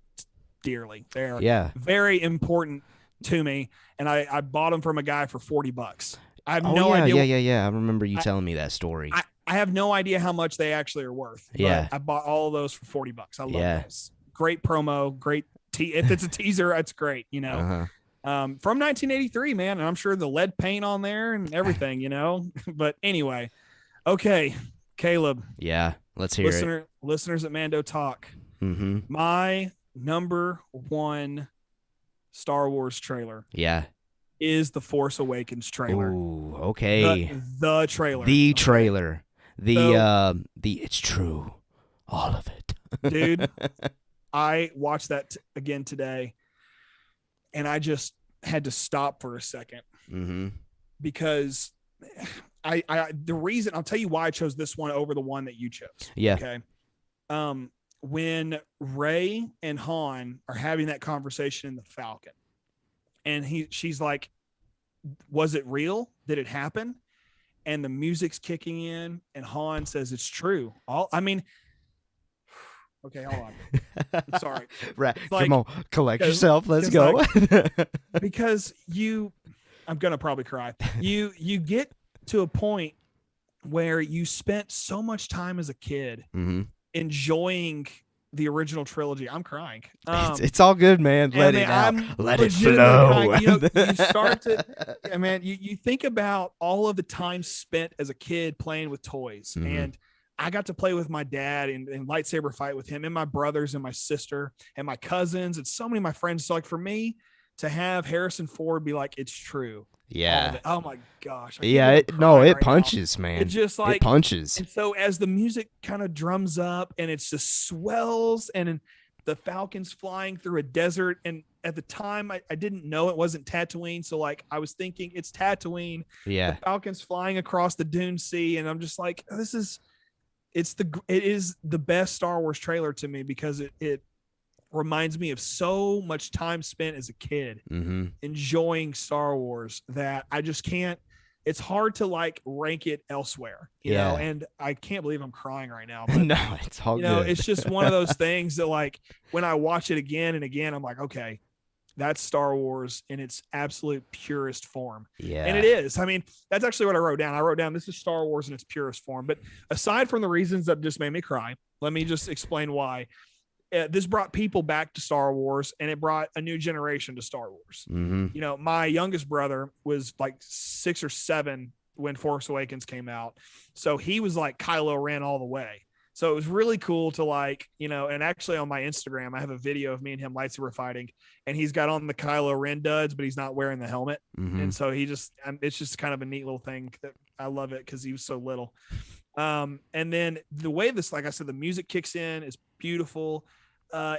dearly. They're very important to me, and I bought them from a guy for $40. I have no idea. Yeah. I remember you telling me that story. I have no idea how much they actually are worth. Yeah. I bought all of those for $40. I love those. Great promo. Great. If it's a teaser, it's great. From 1983, man. And I'm sure the lead paint on there and everything, but anyway. Okay. Caleb. Yeah. Let's hear it. Listeners at Mando Talk. My number 1 Star Wars trailer. Yeah. Is the Force Awakens trailer. Ooh, okay. The trailer. The trailer. The it's true. All of it. Dude, I watched that again today, and I just had to stop for a second. Because the reason, I'll tell you why I chose this one over the one that you chose. Yeah. Okay. When Rey and Han are having that conversation in the Falcon, and she's like, was it real? Did it happen? And the music's kicking in, and Han says it's true. Okay, hold on. I'm sorry. Right. Come on, collect yourself. Let's go. Because I'm gonna probably cry. You get to a point where you spent so much time as a kid enjoying the original trilogy. I'm crying. It's all good, man. Let it out. Let it flow. You start to, you think about all of the time spent as a kid playing with toys. And I got to play with my dad and lightsaber fight with him and my brothers and my sister and my cousins and so many of my friends. So like for me, to have Harrison Ford be like, it's true. All of it. Oh my gosh. It right punches, now. man. It just like it punches. And so as the music kind of drums up and it's just swells and the Falcon's flying through a desert. And at the time I didn't know it wasn't Tatooine. So like I was thinking it's Tatooine. Yeah. The Falcon's flying across the Dune Sea. And I'm just like, it is the best Star Wars trailer to me because it reminds me of so much time spent as a kid enjoying Star Wars that I just can't. It's hard to like rank it elsewhere, you know, and I can't believe I'm crying right now. But, no, it's all good. It's just one of those things that like when I watch it again and again, I'm like, okay, that's Star Wars in its absolute purest form. Yeah. And it is. I mean, that's actually what I wrote down. I wrote down, this is Star Wars in its purest form. But aside from the reasons that just made me cry, let me just explain why. This brought people back to Star Wars and it brought a new generation to Star Wars. You know, my youngest brother was like 6 or 7 when Force Awakens came out. So he was like Kylo Ren all the way. So it was really cool to like, you know, and actually on my Instagram, I have a video of me and him lightsaber fighting and he's got on the Kylo Ren duds, but he's not wearing the helmet. And so it's just kind of a neat little thing that I love it because he was so little. And then the way this, like I said, the music kicks in is beautiful.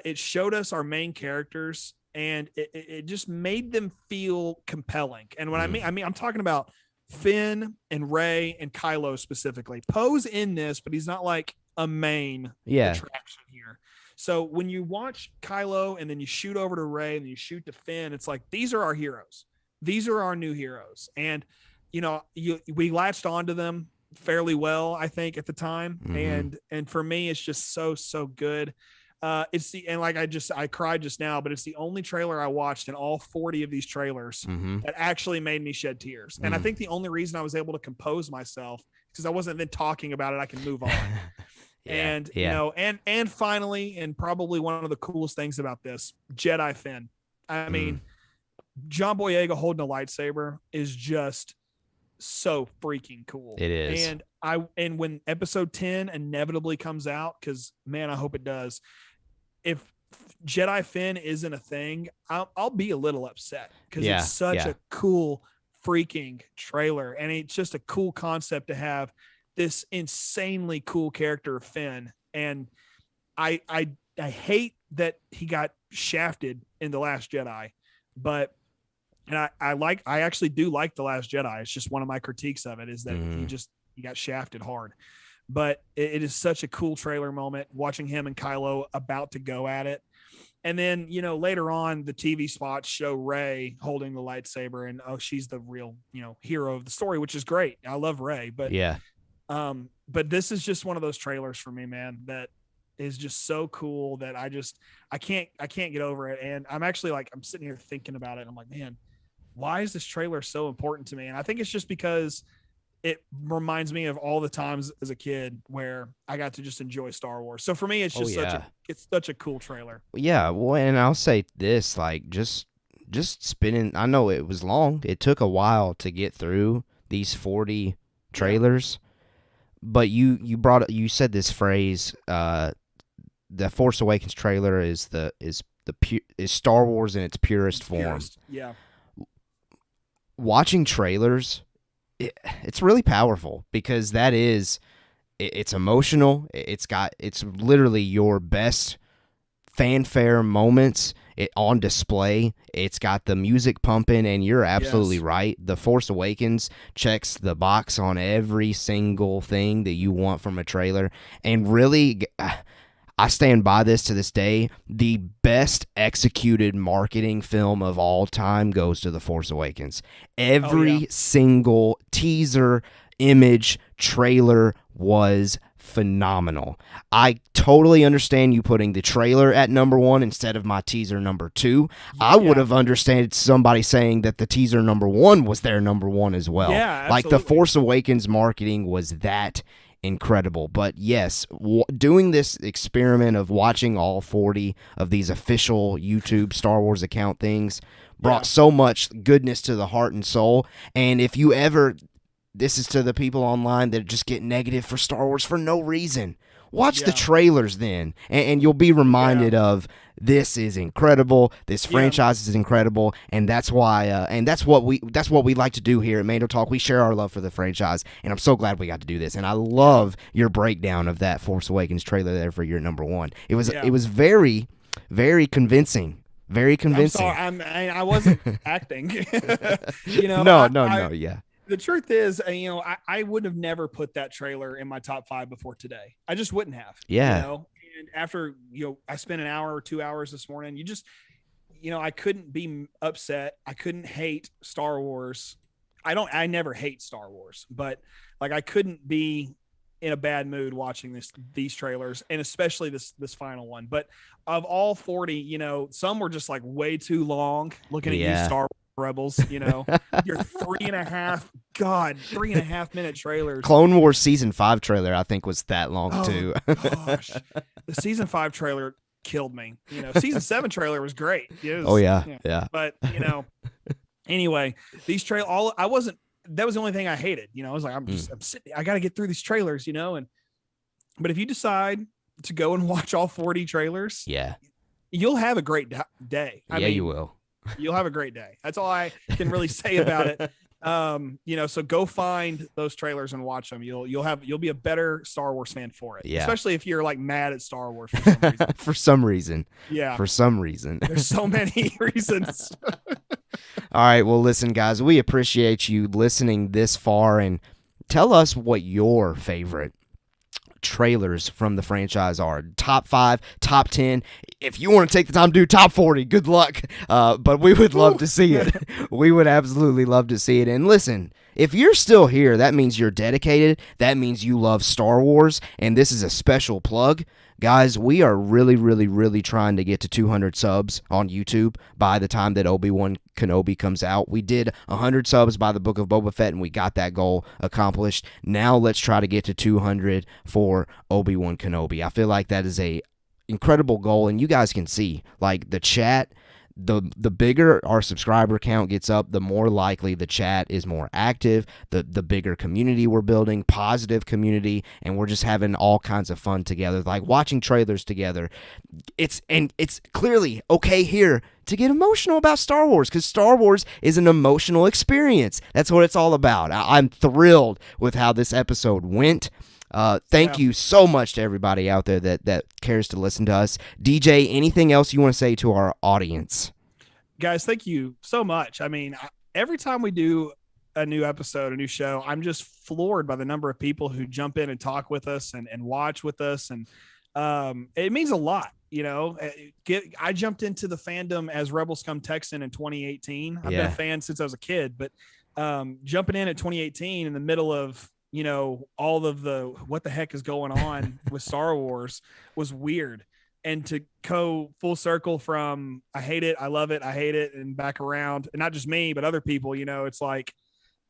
It showed us our main characters and it just made them feel compelling. And when I mean, I'm talking about Finn and Rey and Kylo specifically. Poe's in this, but he's not like a main attraction here. So when you watch Kylo and then you shoot over to Rey and then you shoot to Finn, it's like, these are our heroes. These are our new heroes. And, you know, we latched onto them fairly well, I think, at the time. And for me, it's just so good. I cried just now, but it's the only trailer I watched in all 40 of these trailers that actually made me shed tears. And I think the only reason I was able to compose myself because I wasn't then talking about it. I can move on. You know, and finally, and probably one of the coolest things about this, Jedi Finn. I mean, John Boyega holding a lightsaber is just so freaking cool. It is. And when episode 10 inevitably comes out, because man, I hope it does. If Jedi Finn isn't a thing, I'll be a little upset because it's such a cool freaking trailer. And it's just a cool concept to have this insanely cool character of Finn. And I hate that he got shafted in The Last Jedi, but I actually do like The Last Jedi. It's just one of my critiques of it is that he got shafted hard. But it is such a cool trailer moment watching him and Kylo about to go at it. And then, you know, later on the TV spots show Rey holding the lightsaber and, oh, she's the real, you know, hero of the story, which is great. I love Rey, but but this is just one of those trailers for me, man, that is just so cool that I can't get over it. And I'm actually like, I'm sitting here thinking about it. And I'm like, man, why is this trailer so important to me? And I think it's just because it reminds me of all the times as a kid where I got to just enjoy Star Wars. So for me, it's just it's such a cool trailer. Yeah. Well, and I'll say this, like just spinning. I know it was long. It took a while to get through these 40 trailers, but you said this phrase, the Force Awakens trailer is Star Wars in its purest form. Yeah. Watching trailers, it's really powerful because it's emotional. It's literally your best fanfare moments on display. It's got the music pumping, and you're absolutely right. The Force Awakens checks the box on every single thing that you want from a trailer. And really, I stand by this to this day. The best executed marketing film of all time goes to The Force Awakens. Every single teaser, image, trailer was phenomenal. I totally understand you putting the trailer at number 1 instead of my teaser number 2. I would have understood somebody saying that the teaser number 1 was their number 1 as well. Yeah, like the Force Awakens marketing was that incredible. But yes, doing this experiment of watching all 40 of these official YouTube Star Wars account things brought so much goodness to the heart and soul. And if you ever, this is to the people online that just get negative for Star Wars for no reason. Watch the trailers then, and you'll be reminded of this is incredible. This franchise is incredible, and that's why. And that's what we like to do here at Mando Talk. We share our love for the franchise, and I'm so glad we got to do this. And I love your breakdown of that Force Awakens trailer there for your number one. It was very, very convincing. Very convincing. I'm sorry, I wasn't acting. No. Yeah. The truth is, I would have never put that trailer in my top 5 before today. I just wouldn't have. Yeah. And after, I spent an hour or 2 hours this morning, I couldn't be upset. I couldn't hate Star Wars. I never hate Star Wars, but like I couldn't be in a bad mood watching these trailers, and especially this final one. But of all 40, some were just like way too long. Looking at you, Star Wars Rebels, your 3.5 minute trailers. Clone Wars season 5 trailer, I think, was that long too. Gosh, the season 5 trailer killed me. Season 7 trailer was great. Yeah. But anyway, these trailers, that was the only thing I hated. I was like, I'm sitting, I got to get through these trailers, but if you decide to go and watch all 40 trailers, you'll have a great day. You will. You'll have a great day. That's all I can really say about it. So go find those trailers and watch them. You'll be a better Star Wars fan for it. Especially if you're like mad at Star Wars for some reason. For some reason. Yeah. For some reason. There's so many reasons. All right. Well, listen, guys, we appreciate you listening this far, and tell us what your favorite trailers from the franchise are. Top 5, top 10. If you want to take the time to do top 40, good luck. But we would love to see it. We would absolutely love to see it. And listen, if you're still here, that means you're dedicated. That means you love Star Wars. And this is a special plug. Guys, we are really, really, really trying to get to 200 subs on YouTube by the time that Obi-Wan Kenobi comes out. We did 100 subs by the Book of Boba Fett, and we got that goal accomplished. Now let's try to get to 200 for Obi-Wan Kenobi. I feel like that is a incredible goal, and you guys can see, like, the chat, the bigger our subscriber count gets up, the more likely the chat is more active, the bigger community we're building, positive community, and we're just having all kinds of fun together, like watching trailers together. It's clearly okay here to get emotional about Star Wars, because Star Wars is an emotional experience. That's what it's all about. I'm thrilled with how this episode went. Thank you so much to everybody out there that cares to listen to us. DJ, anything else you want to say to our audience? Guys, thank you so much. I mean, every time we do a new episode, a new show, I'm just floored by the number of people who jump in and talk with us and watch with us. And it means a lot. I jumped into the fandom as Rebel Scum Texan in 2018. I've been a fan since I was a kid, but jumping in at 2018 in the middle of all of the what the heck is going on with Star Wars was weird. And to go full circle from I hate it, I love it, I hate it, and back around, and not just me, but other people, it's like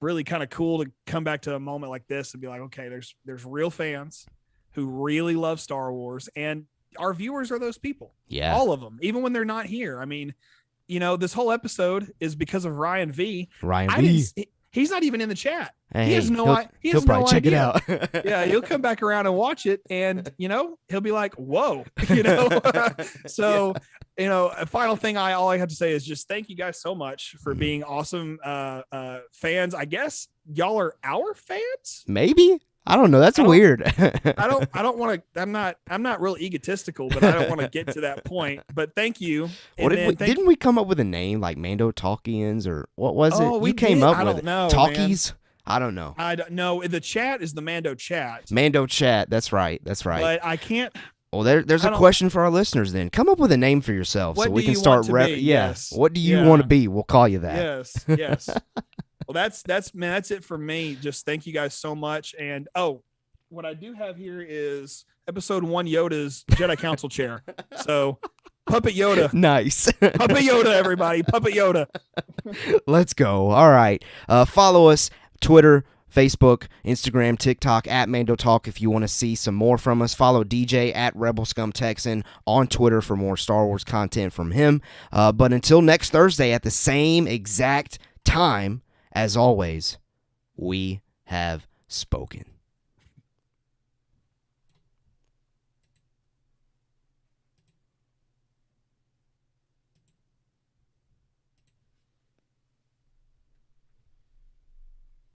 really kind of cool to come back to a moment like this and be like, okay, there's real fans who really love Star Wars, and our viewers are those people. Yeah. All of them, even when they're not here. I mean, this whole episode is because of Ryan V. He's not even in the chat. Hey, he has no idea. He'll probably check it out. Yeah, he'll come back around and watch it, and he'll be like, "Whoa!" So, a final thing all I have to say is just thank you guys so much for being awesome fans. I guess y'all are our fans. Maybe. I don't know. That's weird. I don't want to. I'm not real egotistical, but I don't want to get to that point. But thank you. Didn't we come up with a name like Mando Talkians, or what was it? We came up with it. Talkies. Man. I don't know. I don't know. The chat is the Mando chat. Mando chat. That's right. But I can't. Well, there's a question for our listeners. Then come up with a name for yourself so we can start. Yes. What do you want to be? We'll call you that. Yes. Well, that's it for me. Just thank you guys so much. And what I do have here is episode 1 Yoda's Jedi Council chair. So Puppet Yoda. Nice. Puppet Yoda, everybody. Puppet Yoda. Let's go. All right. Follow us, Twitter, Facebook, Instagram, TikTok, at Mando Talk if you want to see some more from us. Follow DJ at Rebel Scum Texan on Twitter for more Star Wars content from him. But until next Thursday at the same exact time, as always, we have spoken.